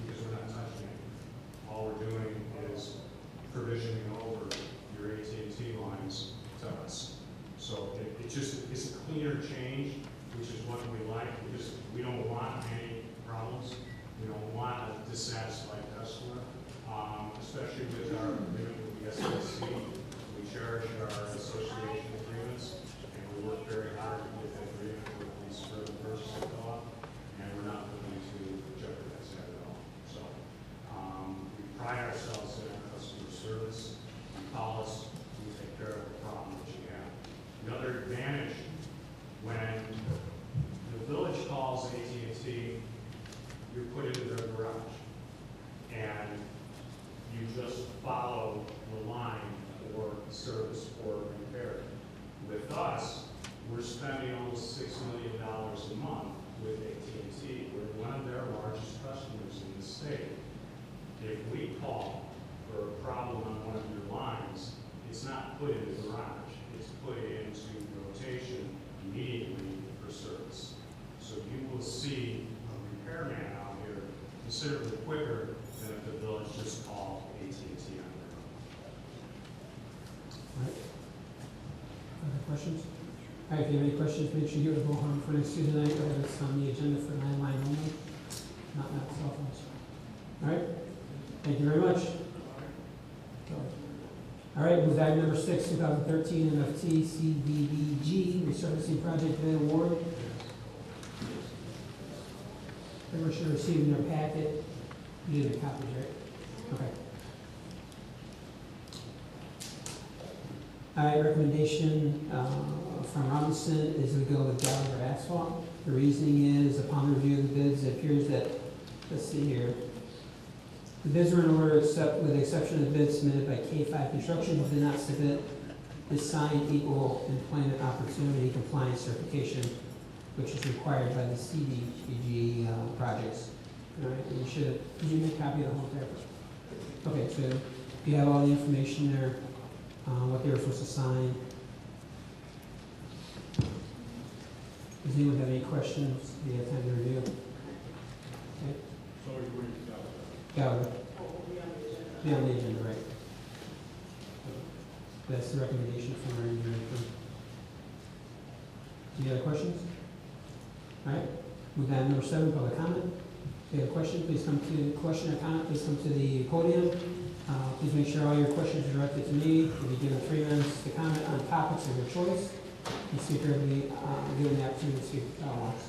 because we're not touching it. All we're doing is provisioning over your AT&T lines to us. So it's a cleaner change, which is what we like, because we don't want any problems. We don't want a dissatisfied customer, especially with our agreement with the SSC. We charge our association agreements, and we work very hard to get that agreement with these further purchase co-op, and we're not looking to jeopardize that at all. So we pride ourselves in our customer service. You call us, we take care of the problem that you have. Another advantage, when the village calls AT&T, you're put into their garage, and you just follow the line for service or repair. With us, we're spending almost $6 million a month with AT&T. We're one of their largest customers in the state. If we call for a problem on one of your lines, it's not put in the garage. It's put into rotation immediately for service. So you will see a repairman out here considerably quicker than if the village just called AT&T on their own. All right. Other questions? All right, if you have any questions, make sure you give us a bullhorn for next Tuesday night. We have this on the agenda for landline only, not cell phones. All right. Thank you very much. All right, move to item number 6, 2013 MFT CDBG resurfacing project bid award. Everyone should receive in their packet. You need the copies, right? Okay. All right, recommendation from Robinson is we go with Gallagher Asphalt. The reasoning is, upon review of the bids, it appears that, let's see here, the bids were in order except with the exception of the bids submitted by K5 Construction, who did not submit the signed equal employment opportunity compliance certification, which is required by the CDBG projects. All right, and did you make a copy of the whole paper? Okay, so you have all the information there, what they were supposed to sign. Does anyone have any questions? Do you have time to review? Okay. So we're going to go. Gallagher. Be on the agenda, right? That's the recommendation from our engineering firm. Any other questions? All right, move down to number 7, public comment. If you have a question, please come to, question or comment, please come to the podium. Please make sure all your questions are directed to me. You'll be given 3 minutes to comment on topics of your choice. The speaker will be given the opportunity to speak once.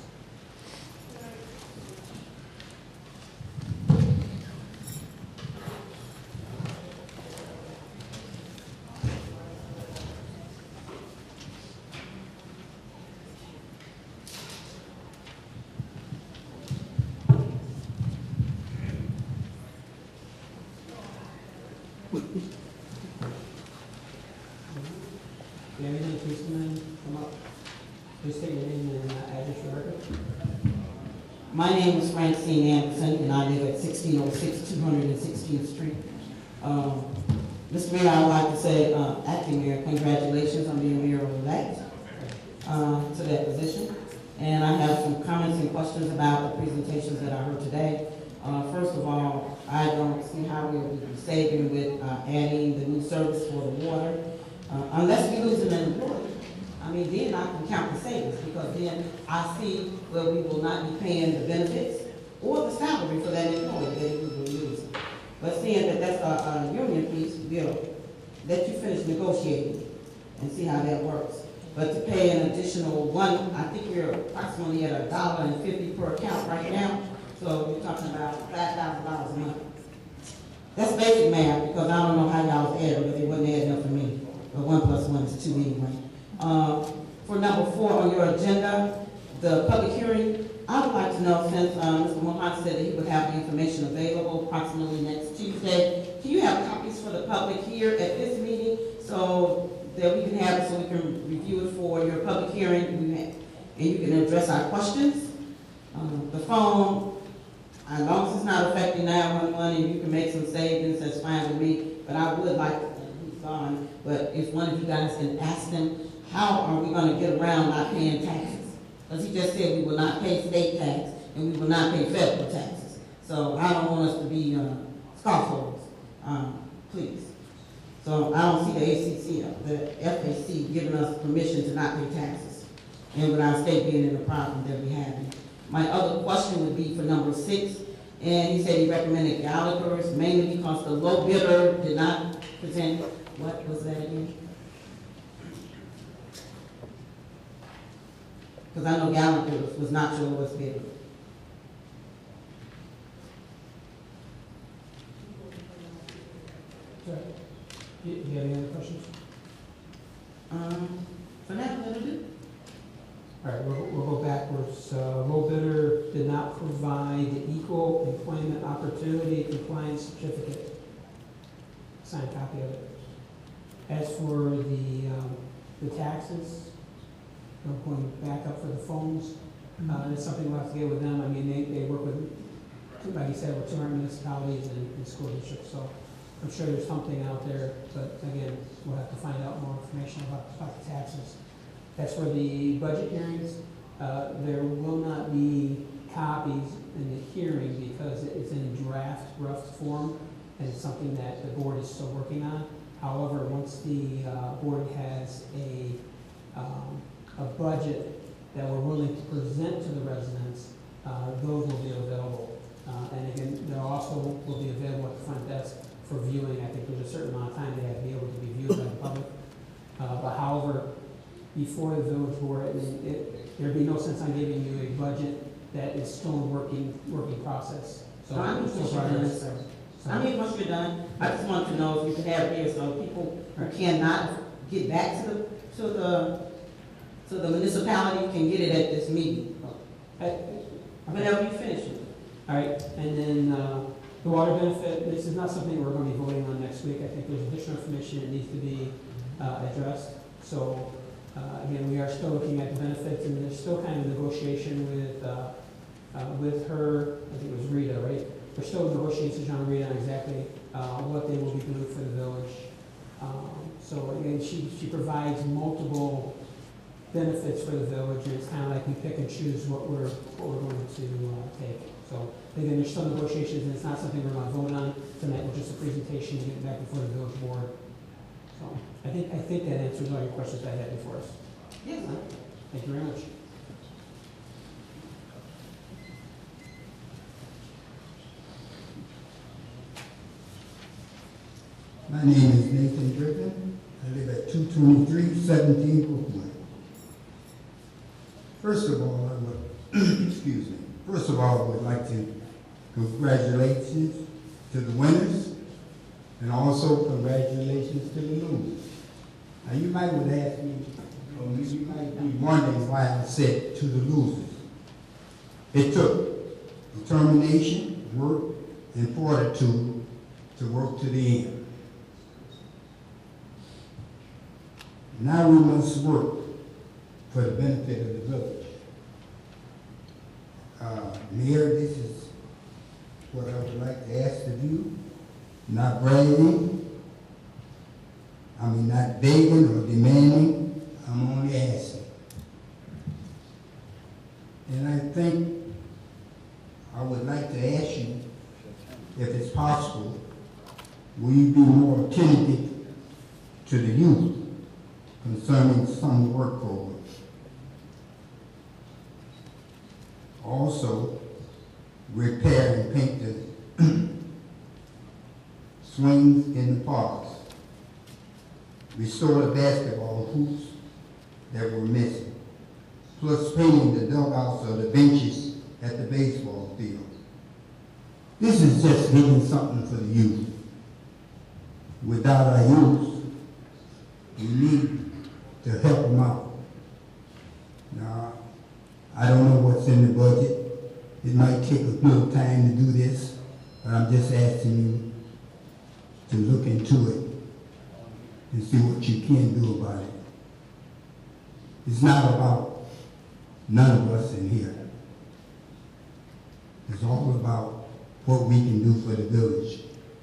If you have anything, please come up. Please state your name and address for the record. My name is Francine Anderson, and I live at 1606 216th Street. Mr. Mayor, I would like to say, acting mayor, congratulations on being mayor-elect to that position. And I have some comments and questions about the presentations that I heard today. First of all, I don't see how we will be saving with adding the new service for the water, unless we lose an employee. I mean, then I can count the savings, because then I see where we will not be paying the benefits or the salary for that employee that we will lose. But seeing that that's a union piece, we'll let you finish negotiating and see how that works. But to pay an additional I think we're approximately at $1.50 per account right now. So we're talking about $5,000 a month. That's basic math, because I don't know how y'all was adding, but it wasn't adding up for me. But 1 plus 1 is 2 anyway. For number 4 on your agenda, the public hearing, I would like to know, since Mr. Mohan said that he would have the information available approximately next Tuesday, can you have copies for the public here at this meeting so that we can have it, so we can review it for your public hearing, and you can address our questions? The phone, as long as it's not affecting 911 and you can make some savings, that's fine with me. But I would like to, he's gone, but if one of you guys can ask them, how are we going to get around not paying taxes? Because he just said we will not pay state tax and we will not pay federal taxes. So I don't want us to be scofflaws, please. So I don't see the FAC giving us permission to not pay taxes, and with our state being in the problem that we have. My other question would be for number 6, and he said he recommended Gallagher's mainly because the low bidder did not present. What was that again? Because I know Gallagher's was not your lowest bidder. Sorry. Do you have any other questions? For now, that'll do. All right, we'll go backwards. Low bidder did not provide the equal employment opportunity compliance certificate. Signed copy of it. As for the taxes, I'm going back up for the phones. That's something we'll have to get with them. I mean, they work with, like you said, with 200 municipalities and school districts. So I'm sure there's something out there, but again, we'll have to find out more information about the taxes. As for the budget hearings, there will not be copies in the hearing because it's in draft, rough form, and it's something that the board is still working on. However, once the board has a budget that we're willing to present to the residents, those will be available. And again, they also will be available at the front desk for viewing. I think there's a certain amount of time they have to be able to be viewed by the public. But however, before the village board, I mean, there'd be no sense on giving you a budget that is still in working process. So I need still to progress. sir. I mean, once you're done, I just want to know if you can have it here so people who cannot get back to the municipality can get it at this meeting. Whenever you finish it. All right, and then the water benefit, this is not something we're going to be voting on next week. I think there's additional information that needs to be addressed. So again, we are still looking at the benefits, and there's still kind of negotiation with her, I think it was Rita, right? We're still in negotiations on Rita on exactly what they will be doing for the village. So again, she provides multiple benefits for the village, and it's kind of like we pick and choose what we're going to take. So again, there's still negotiations, and it's not something we're going to vote on tonight. It's just a presentation to get back before the village board. So I think that answers all your questions I had before us. Yes, sir. Thank you very much. My name is Nathan Griffin. I live at 223 17 Brookwood. First of all, I would, excuse me. First of all, I would like to congratulations to the winners and also congratulations to the losers. Now you might would ask me, or you might be wondering why I said to the losers. It took determination, work, and fortitude to work to the end. Now we must work for the benefit of the village. Mayor, this is what I would like to ask of you. Not bragging, not begging or demanding, I'm only asking. And I think I would like to ask you, if it's possible, will you be more attentive to the youth concerning summer work programs? Also, repair and paint the swings in the parks. Restore the basketball hoops that were missing. Plus painting the dugouts or the benches at the baseball field. This is just getting something for the youth. Without our youth, we need to help them out. Now, I don't know what's in the budget. It might take a little time to do this, but I'm just asking you to look into it and see what you can do about it. It's not about none of us in here. It's all about what we can do for the village.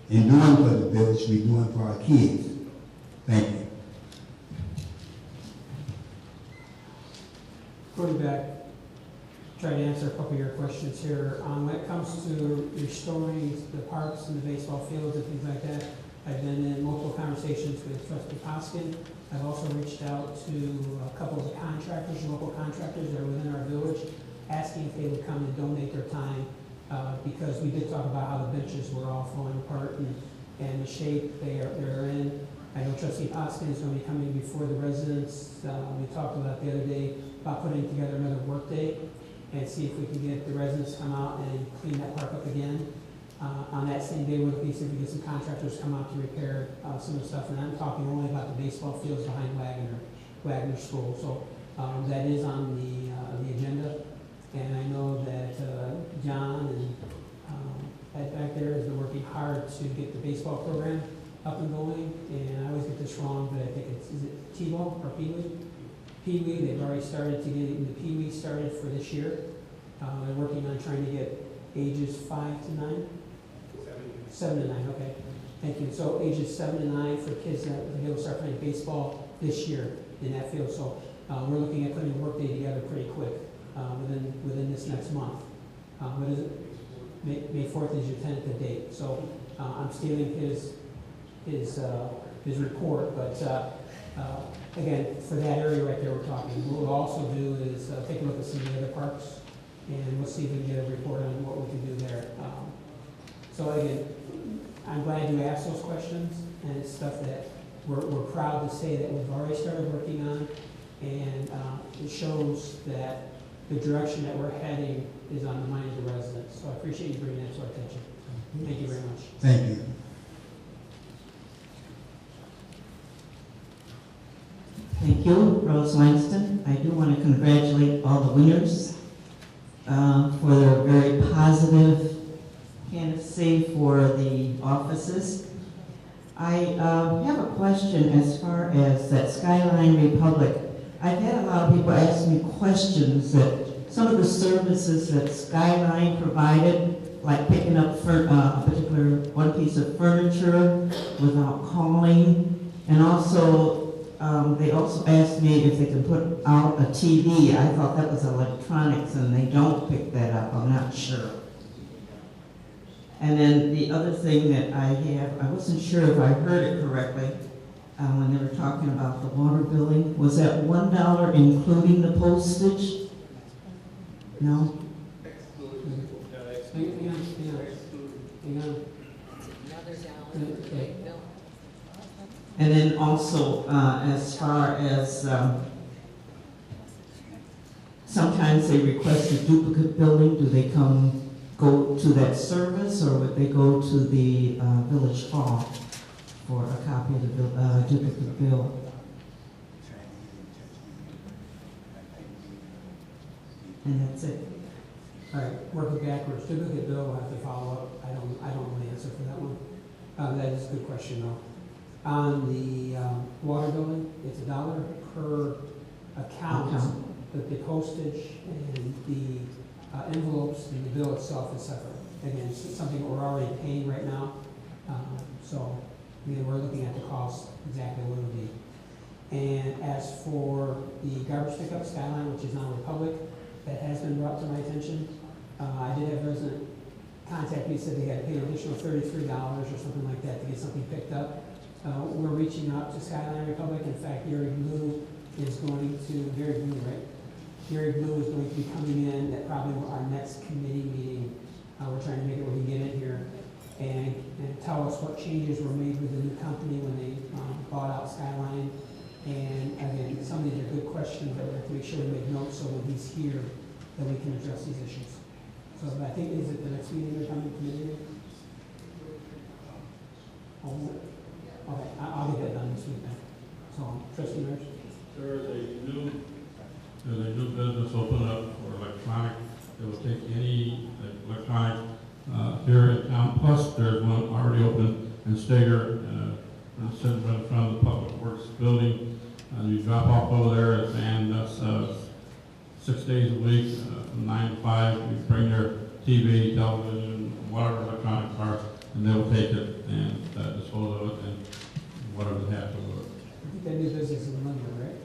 In doing for the village, we're doing for our kids. Thank you. Going back, try to answer a couple of your questions here. When it comes to restoring the parks and the baseball fields and things like that, I've been in multiple conversations with Trustee Poskin. I've also reached out to a couple of the contractors, local contractors that are within our village, asking if they would come and donate their time, because we did talk about how the benches were all falling apart and the shape they're in. I know Trustee Poskin is going to be coming before the residents. We talked about the other day about putting together another work day and see if we can get the residents to come out and clean that park up again. On that same day, we're looking to see if we get some contractors to come out to repair some of the stuff. And I'm talking only about the baseball fields behind Wagner School. So that is on the agenda. And I know that John and Ed back there has been working hard to get the baseball program up and going. And I always get this wrong, but I think is it T-ball or Pee-wee? Pee-wee, they've already started to get the Pee-wee started for this year. They're working on trying to get ages 5 to 9? 7 to 9, okay. Thank you. So ages 7 to 9 for kids that be able to start playing baseball this year in that field. So we're looking at putting a work day together pretty quick within this next month. What is it? May 4th is your tentative date. So I'm stealing his report, but again, for that area right there we're talking. What we'll also do is take a look at some of the other parks, and we'll see if we can get a report on what we can do there. So again, I'm glad you asked those questions, and it's stuff that we're proud to say that we've already started working on, and it shows that the direction that we're heading is on the mind of the residents. So I appreciate you bringing that to our attention. Thank you very much. Thank you. Thank you, Rose Langston. I do want to congratulate all the winners for their very positive candidacy for the offices. I have a question as far as that Skyline Republic. I've had a lot of people ask me questions that some of the services that Skyline provided, like picking up a particular one piece of furniture without calling, and also they also asked me if they could put out a TV. I thought that was electronics, and they don't pick that up. I'm not sure. And then the other thing that I have, I wasn't sure if I heard it correctly when they were talking about the water billing. Was that $1 including the postage? No? Hang on. Okay. And then also, as far as, sometimes they request a duplicate billing. Do they go to that service, or would they go to the village hall for a copy of the duplicate bill? And that's it. All right, working backwards, duplicate bill, we'll have to follow up. I don't know the answer for that one. That is a good question, though. On the water billing, it's $1 per account, but the postage and the envelopes and the bill itself is separate. Again, it's something that we're already paying right now. So, again, we're looking at the cost, exactly what it'll be. And as for the garbage pickup, Skyline, which is now Republic, that has been brought to my attention. I did have a resident contact me, said they had to pay an additional $33 or something like that to get something picked up. We're reaching out to Skyline Republic. In fact, Gary Blue is going to, Gary Blue, right? Gary Blue is going to be coming in at probably our next committee meeting. We're trying to make it where we can get in here and tell us what changes were made with the new company when they bought out Skyline. And again, some of these are good questions, but we have to make sure we make notes so when he's here that we can address these issues. So I think, is it the next meeting they're coming to committee? Oh, okay, I'll get that done this week then. So, trustee Marsh? There's a new business open up for electronic. It will take any electronic here in town. Plus, there's one already open in Stager, sitting right in front of the Public Works building. You drop off over there, and that's 6 days a week, from 9 to 5. You bring your TV, television, whatever electronic part, and they'll take it and dispose of it and whatever they have to do it. I think that new business is in London, right?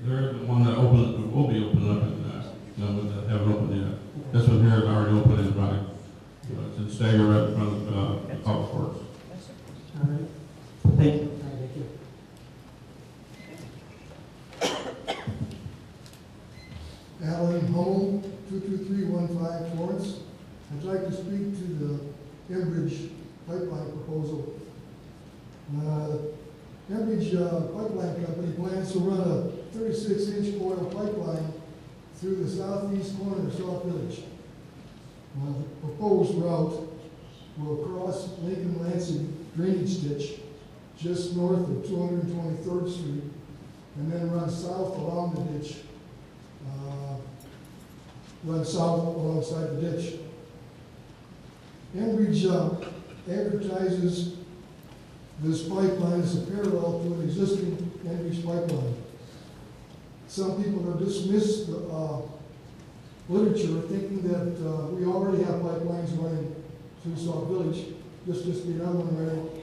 They're the one that will be opening up, and that haven't opened yet. This one here is already open and running. It's in Stager right in front of the Public Works. All right. Thank you. All right, thank you. Alan Hummel, 22315 Florence. I'd like to speak to the Enbridge pipeline proposal. Enbridge Pipeline Company plans to run a 36-inch coil pipeline through the southeast corner of Sauk Village. The proposed route will cross Lincoln Lansing drainage ditch just north of 223rd Street and then run south along the ditch, run south alongside the ditch. Enbridge advertises this pipeline as a parallel to an existing Enbridge pipeline. Some people have dismissed the literature thinking that we already have pipelines running through Sauk Village, just be another one running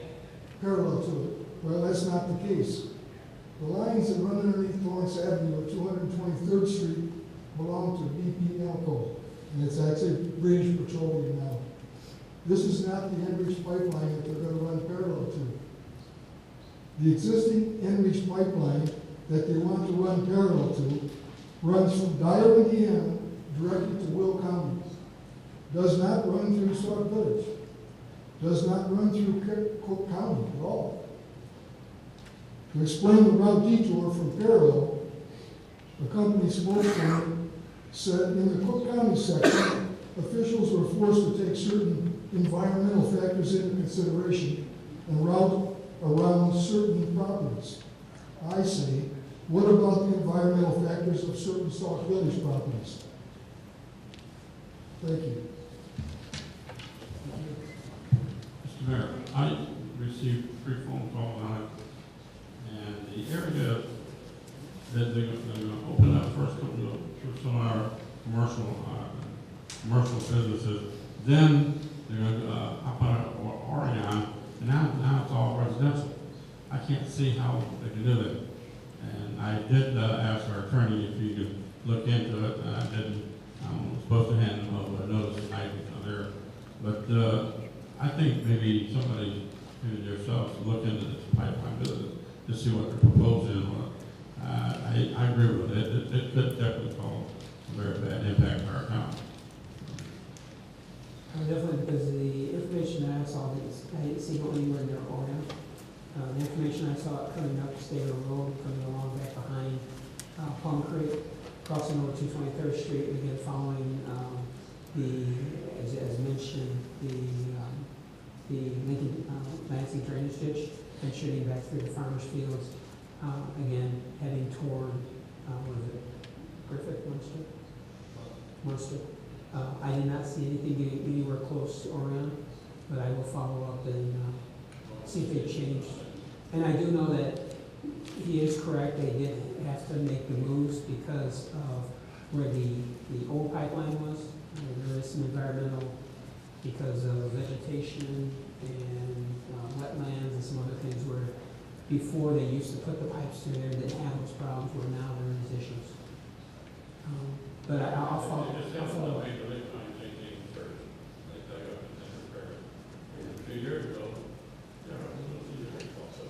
parallel to it. Well, that's not the case. The lines that run underneath Florence Avenue at 223rd Street belong to BP Elko, and it's actually British Petroleum now. This is not the Enbridge pipeline that they're going to run parallel to. The existing Enbridge pipeline that they want to run parallel to runs from Dyer, Indiana, directly to Will County. Does not run through Sauk Village. Does not run through Cook County at all. To explain the route detour from parallel, the company spokesman said in the Cook County section, officials were forced to take certain environmental factors into consideration and route around certain properties. I say, what about the environmental factors of certain Sauk Village properties? Thank you. Mr. Mayor, I received 3 phone calls on it, and the area that they're going to open up first to some of our commercial businesses, then they're going to up on Oregon, and now it's all residential. I can't see how they can do that. And I did ask our attorney if he could look into it, and I didn't. I'm supposed to hand him over a notice tonight there. But I think maybe somebody, maybe yourselves, look into this pipeline business to see what they're proposing. I agree with it. It could definitely cause a very bad impact on our town. Definitely, because the information that I saw, I didn't see it anywhere near Oregon. The information I saw coming up State Road, coming along back behind Plum Creek, crossing over 223rd Street, and again following as mentioned, the Lincoln Lansing drainage ditch, and shooting back through the farmers' fields, again heading toward, what is it, Griffith, Munster? I did not see anything getting anywhere close to Orion, but I will follow up and see if they changed. And I do know that he is correct, they did have to make the moves because of where the old pipeline was. There is some environmental, because of vegetation and wetlands and some other things where before they used to put the pipes through there, didn't have those problems, where now there is issues. But I'll follow up. A few years ago, there was a big also.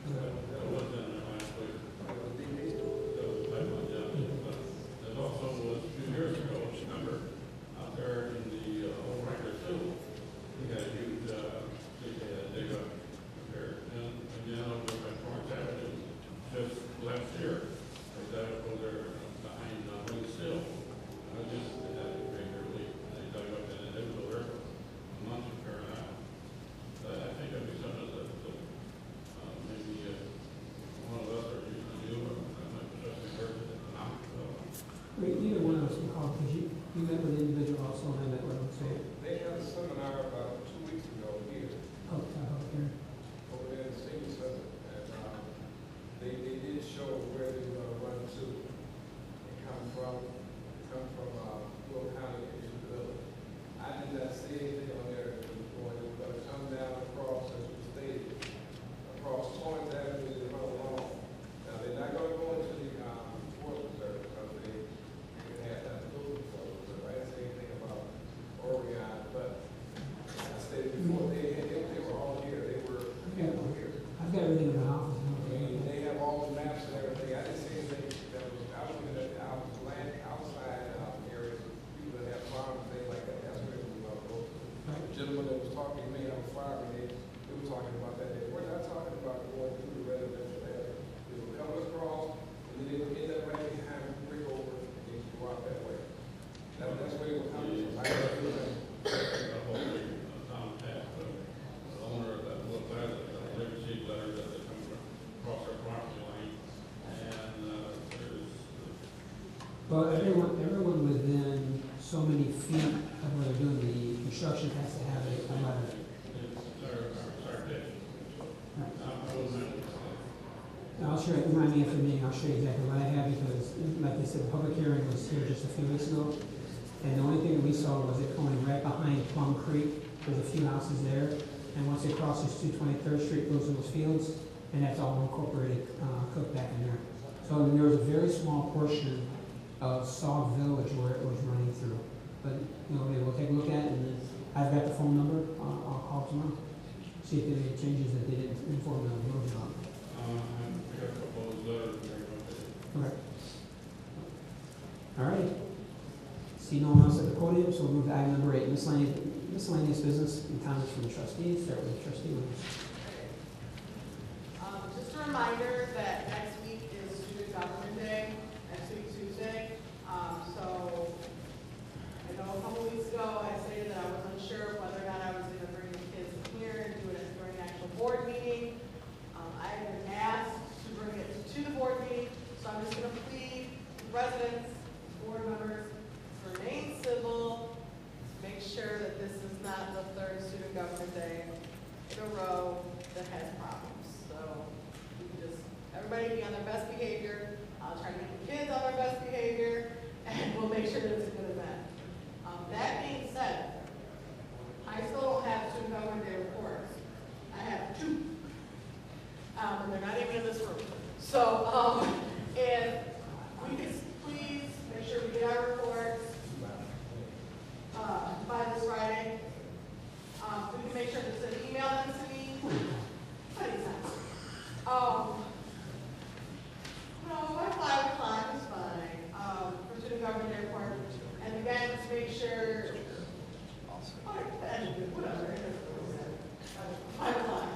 That was in there last week. That was pipeline down there. But there also was a few years ago, remember, out there in the old record too. We had a huge, dig up there. And again, over by Torrance Avenue, just last year, they dug up over there behind Wing Still. I just had a greater leak. They dug up and it was over a month of fair out. But I think it'd be something that maybe one of us or you or just be heard it economic. Wait, neither one of us can call, because you met with the individual also, and I met with him, so. They had a seminar about 2 weeks ago here, Oh, here. over there in the senior center, and they did show where they were gonna run to. They come from Will County into the village. I did not see anything on there that was going, it was gonna come down across, as we stated, across Torrance Avenue and run along. Now, they're not gonna go into the Forest Reserve, because they have that building for it, so I didn't say anything about Orion, but I stated before, they were all here, they were here. I've got everything in my office. They have all the maps and everything. I didn't see anything that was, I was looking at the outside areas, people that have farms, things like that. That's where we were going to go. The gentleman that was talking to me on fire, they were talking about that. They were not talking about going through the residential area. They were coming across, and then they would end up right behind the brick over, and they would go out that way. That's where they were coming from. I don't know. The whole thing, Tom Taft, the owner of that little plaza, they received letters that they come across their property line, and there's. Well, everyone within so many feet of where they're doing the construction has to have a letter. I'll show you, remind me after the meeting, I'll show you exactly what I have, because like I said, the public hearing was here just a few weeks ago. And the only thing that we saw was it going right behind Plum Creek. There's a few houses there. And once it crosses 223rd Street, goes to those fields, and that's all incorporated, cooked back in there. So there was a very small portion of Sauk Village where it was running through. But, maybe we'll take a look at it, and then I've got the phone number. I'll call tomorrow. See if there are any changes that they didn't inform the village about. I got a couple of letters there. Okay. All right. See no one else at the podium, so we'll move to item number 8, miscellaneous business and comments from the trustees. Start with trustee Williams. Just a reminder that next week is Student Government Day, next week Tuesday. So I know a couple weeks ago I stated that I was unsure whether or not I was going to bring the kids in here and do it during an actual board meeting. I have been asked to bring it to the board meeting, so I'm just going to plead with residents, board members, to remain civil, to make sure that this is not the third Student Government Day in a row that has problems. So we can just, everybody be on their best behavior. I'll try to get the kids on their best behavior, and we'll make sure that it's a good event. That being said, I still don't have Student Government Day reports. I have 2. And they're not even in this room. So, and we can please make sure we get our reports by this Friday. We can make sure to email them to me. Anytime. No, by 5 o'clock is fine. For Student Government Day report. And again, to make sure, whatever. 5 o'clock.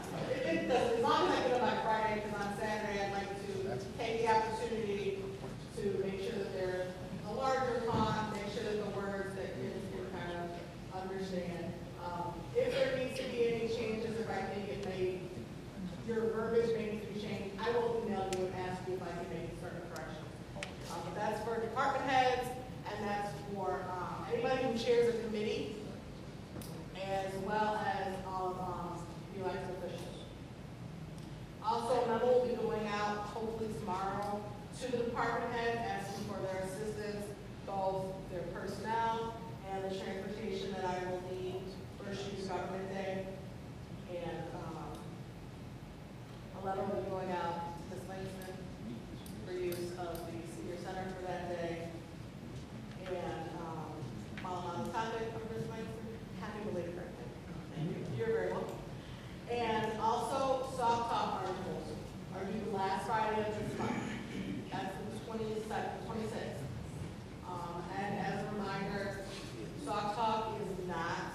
and the transportation that I will need for Student Government Day. And a letter will be going out to Ms. Langston for use of the senior center for that day. And while I'm on the topic of Ms. Langston, happy belated birthday. Thank you. You're very welcome. And also, Sauk Talk articles are due the last Friday of this month. That's the 26th. And as a reminder, Sauk Talk is not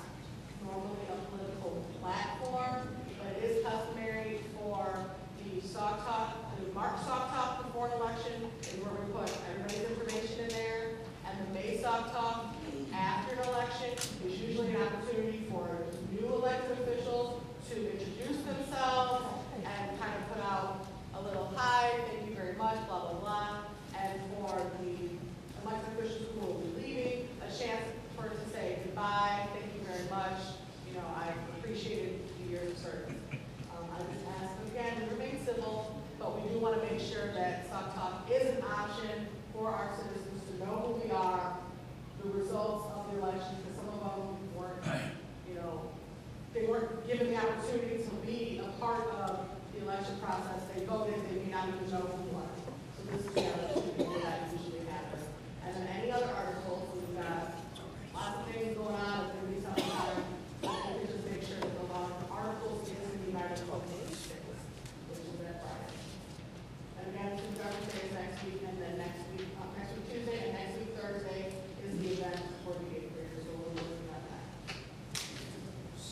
normally a political platform, but it is customary for the Sauk Talk, to mark Sauk Talk before an election, is where we put everybody's information in there. And the May Sauk Talk after an election is usually an opportunity for new elected officials to introduce themselves and kind of put out a little hi, thank you very much, blah, blah, blah. And for the elected officials who will be leaving, a chance for us to say goodbye, thank you very much. You know, I appreciated the years of service. I just ask again to remain civil, but we do want to make sure that Sauk Talk is an option for our citizens to know who we are, the results of the election, because some of them weren't, you know, they weren't given the opportunity to be a part of the election process. They voted, they may not even know who won. So this is the opportunity that usually happens. And then any other articles, we've got lots of things going on, it's going to be something about it. We can just make sure that the articles is in the United States, which is that Friday. And again, Student Government Day is next week, and then next week Tuesday, and next week Thursday is the event for the 8th graders, so we're looking at that.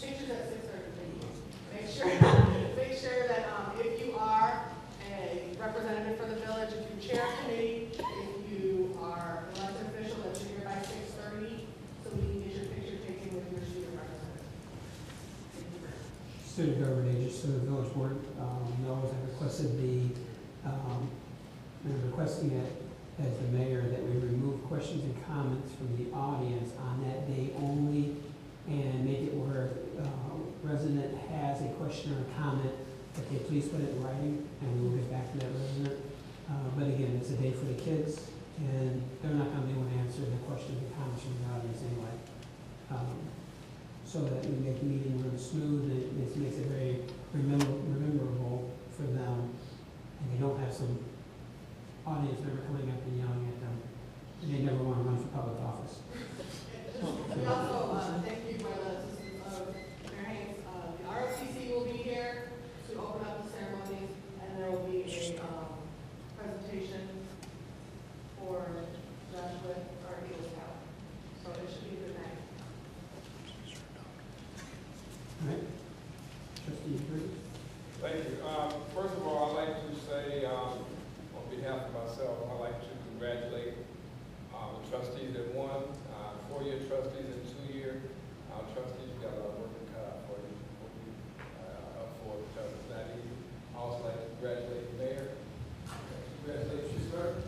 Pictures at 6:30. Make sure that if you are a representative for the village, if you chair a committee, if you are an elected official, that you're here by 6:30, so we can get your picture taken with your student representative. Thank you very much. Student Government Day, just so the village board knows, I requested I'm requesting it as the mayor that we remove questions and comments from the audience on that day only, and make it where resident has a question or a comment, that they please put it in writing, and we will get back to that resident. But again, it's a day for the kids, and they're not going to be able to answer the questions and comments from the audience anyway. So that we make the meeting room smooth, and it makes it very rememberable for them, and they don't have some audience member coming up and yelling at them, and they never want to run for public office. We also thank you for the assistance of Mayor Haynes. The ROTC will be here to open up the ceremonies, and there will be a presentation for Joshua, our Eagle Scout. So it should be a good night. All right. Trustee Green. Thank you. First of all, I'd like to say, on behalf of myself, I'd like to congratulate the trustees that won, 4-year trustees and 2-year trustees. You got a lot of work cut out for you, because it's not easy. I also like to congratulate the mayor. Congratulations, you, sir.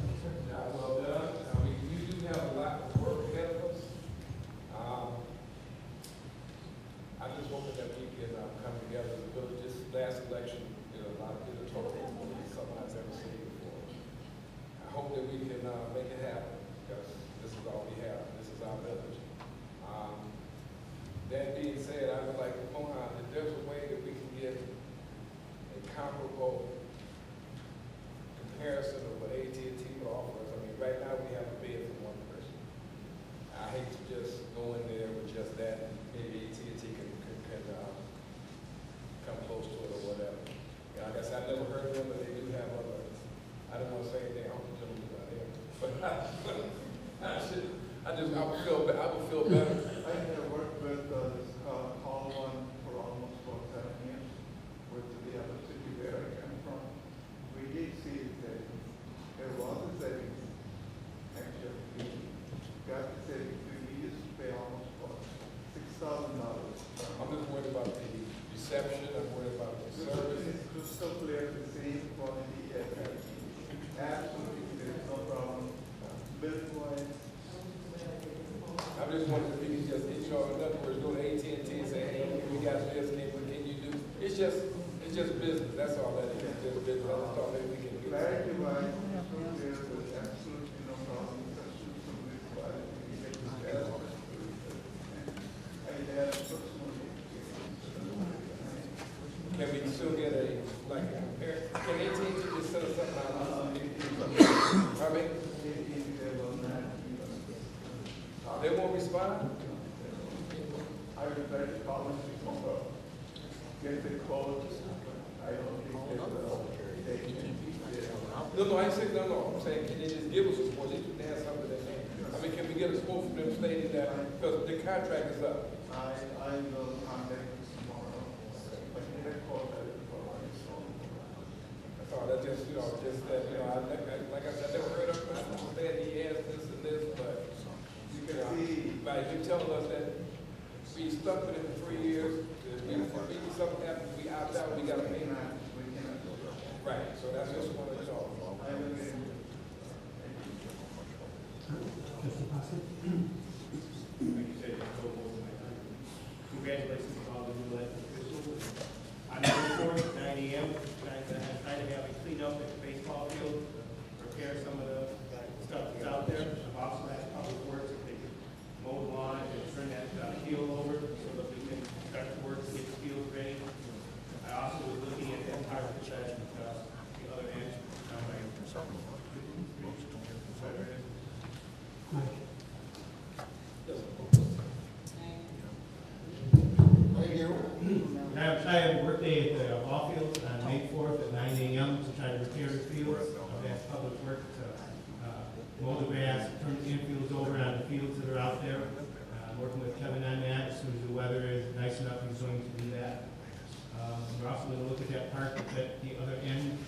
Job well done. You do have a lot of work ahead of us. I just hope that we can come together as a village. This last election, a lot of people told me it's something I've never seen before. I hope that we can make it happen, because this is all we have. This is our village. That being said, I would like to point out that there's a way that we can get a comparable comparison of what AT&T would offer us. I mean, right now we have a bid for one person. I hate to just go in there with just that, and maybe AT&T can come close to it or whatever. I guess I've never heard of them, but they do have other. I don't want to say anything. I don't know about them, but I would feel better. I have worked with this call one for almost 7 years with the other city where I come from. We did see that there was a savings. Actually, we got the savings. We used to pay almost $6,000. I'm just worried about the reception. I'm worried about the service. It's crystal clear, the same quality as absolutely, there's no problem. Business-wise, I just wanted to be just, in other words, go to AT&T and say, hey, we got this, can you do? It's just business. That's all that is. It's just business. I just thought maybe we can do that. clarity-wise, there's absolutely no problem. Especially from this quality, we make this They won't respond? I was trying to call them, get the code. I don't think they can keep it. No, I said, no, I'm saying, can they just give us a quote? They can have something that they, I mean, can we get a quote from them stating that, because the contract is up? I will contact you tomorrow. But you can call that for That just, just that, like I said, I never heard of it. I understand he has this and this, but you can see, like, you're telling us that we stuck with it for 3 years. If something happens, we opt out, we got to pay now. Right, so that's just one of the talks. Trustee Poskett? Like you said, congratulations to all the new elected officials. On November 4th, 9 a.m., trying to have it clean up at the baseball field, repair some of the stuff that's out there. I've also asked Public Works if they could mow the lawn and turn that field over so that we can start to work to get the field ready. I also was looking at that part of the other end. I have a workday at the ball field on May 4th at 9 a.m. to try to repair the fields. I've asked Public Works to mow the grass, turn the infields over on the fields that are out there. I'm working with Kevin on that. As soon as the weather is nice enough, he's going to do that. We're also going to look at that park that's at the other end.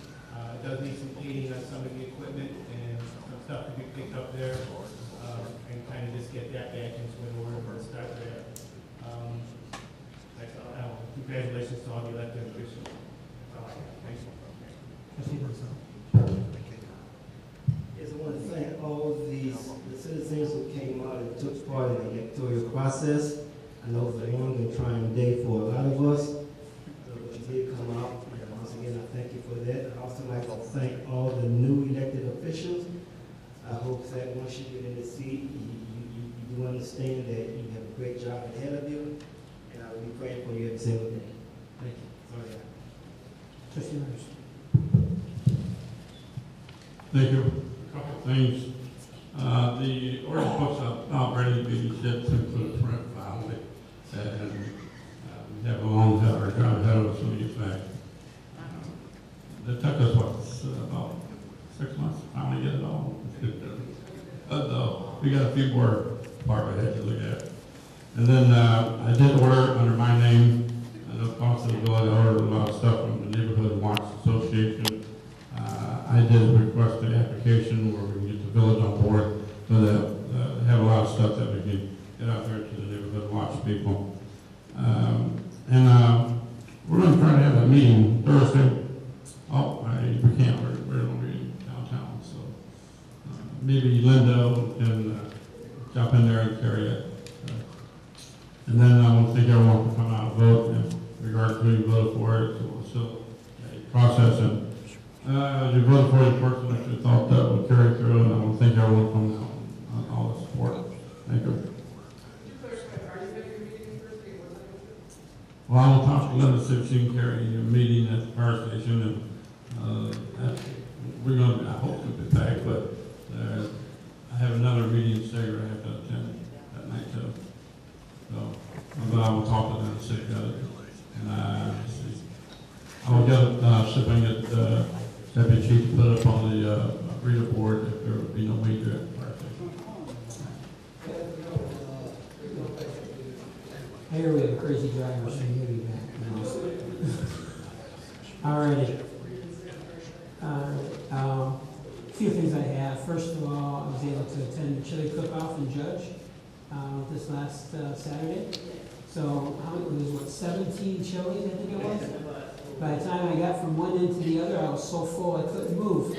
It does need some painting on some of the equipment and some stuff to be picked up there, and kind of just get that back into an order and start there. That's all. Congratulations to all the elected officials. That's all I have. Thank you. Trustee Russo? Yes, I want to thank all the citizens who came out and took part in the electoral process. I know it was a long and trying day for a lot of us, but you did come out. And once again, I thank you for that. I'd also like to thank all the new elected officials. I hope that once you get in the seat, you do understand that you have a great job ahead of you, and I will be praying for you every single day. Thank you. Sorry. Trustee Myers? Thank you. A couple of things. The ordinance books are ready to be shipped to the print finally. And we have a long job ahead of us when we get back. It took us, about 6 months to finally get it all. We got a few more department heads to look at. And then I did order under my name, I know Constable, I ordered a lot of stuff from the Neighborhood Watch Association. I did request an application where we can get the village on board so that have a lot of stuff that we can get out there to the Neighborhood Watch people. We're going to try to have a meeting Thursday. We can't, we're going to be downtown, so maybe Linda can jump in there and carry it. And then I want to thank everyone for coming out and vote in regard to who you voted for it. So we're still a process, and you voted for the person that you thought that would carry through, and I want to thank everyone for coming out on all the support. Thank you. Well, I will talk to Linda, see if she can carry a meeting at the fire station, and we're going to, I hope to be back, but I have another meeting today where I have to attend that night too. So, but I will talk to them, see if and I will get shipping it, Deputy Chief to put up on the reader board if there would be no major at the fire station. I hear we have a crazy driver, so he'll be back. All righty. A few things I have. First of all, I was able to attend the chili cook-off in Judge this last Saturday. So how many was 17 chilies, I think it was? By the time I got from one end to the other, I was so full I couldn't move.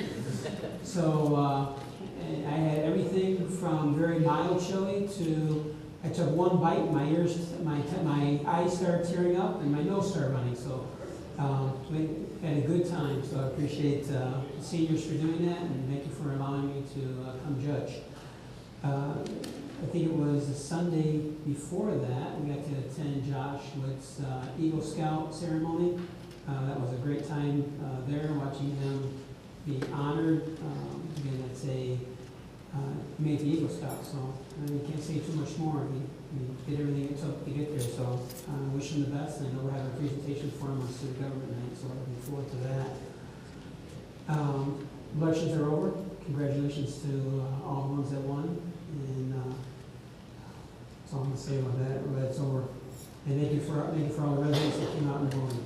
So and I had everything from very mild chili to I took one bite, my eyes started tearing up, and my nose started running. So we had a good time. So I appreciate the seniors for doing that, and thank you for allowing me to come judge. I think it was the Sunday before that, we got to attend Josh Wood's Eagle Scout ceremony. That was a great time there, watching him be honored. Again, it's a made the Eagle Scout, so you can't say too much more. He did everything it took to get there, so I wish him the best, and I know we're having a presentation for him on Student Government Night, so I'm looking forward to that. Elections are over. Congratulations to all the ones that won, and that's all I'm going to say about that. It's over. And thank you for all the residents that came out and voted.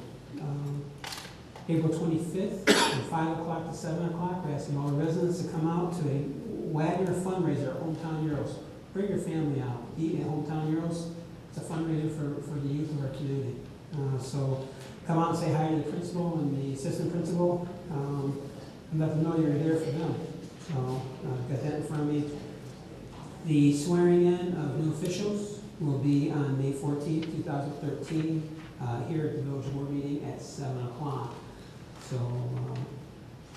April 25th, from 5 o'clock to 7 o'clock, we're asking all the residents to come out to a Wagner fundraiser at Hometown Euros. Bring your family out. Eat at Hometown Euros. It's a fundraiser for the youth of our community. So come out and say hi to the principal and the assistant principal, and let them know you're there for them. So I've got that in front of me. The swearing in of new officials will be on May 14th, 2013, here at the village board meeting at 7 o'clock. So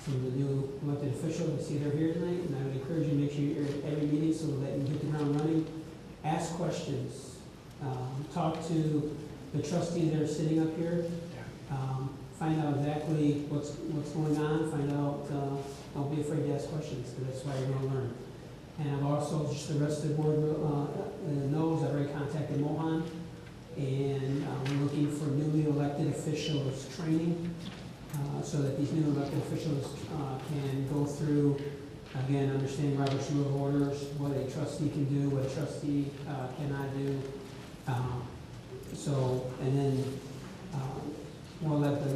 some of the new elected officials, I see they're here tonight, and I would encourage you to make sure you're at every meeting so that you hit the ground running. Ask questions. Talk to the trustees that are sitting up here. Find out exactly what's going on. Find out, don't be afraid to ask questions, because that's why you're going to learn. And I've also, just the rest of the board knows, I've already contacted Mohan, and we're looking for newly elected officials training, so that these new elected officials can go through, again, understand Robert's Rule of Orders, what a trustee can do, what a trustee cannot do. And then we'll let the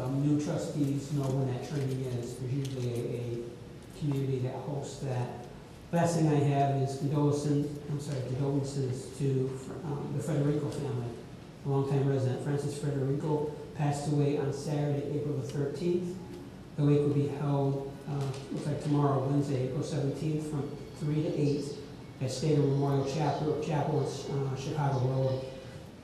new trustees know when that training is. There's usually a community that hosts that. Last thing I have is condolences to the Federico family, a longtime resident. Francis Federico passed away on Saturday, April the 13th. The wake will be held, looks like tomorrow, Wednesday, April 17th, from 3 to 8 at State Memorial Chapel on Chicago Road.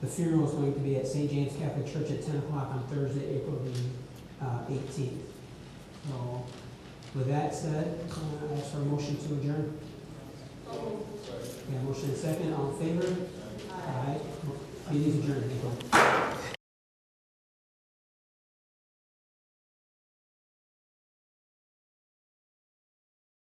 The funeral is going to be at St. James Catholic Church at 10 o'clock on Thursday, April the 18th. So, with that said, I ask for a motion to adjourn. Yeah, motion and second. All in favor? Aye. Meeting is adjourned. Thank you.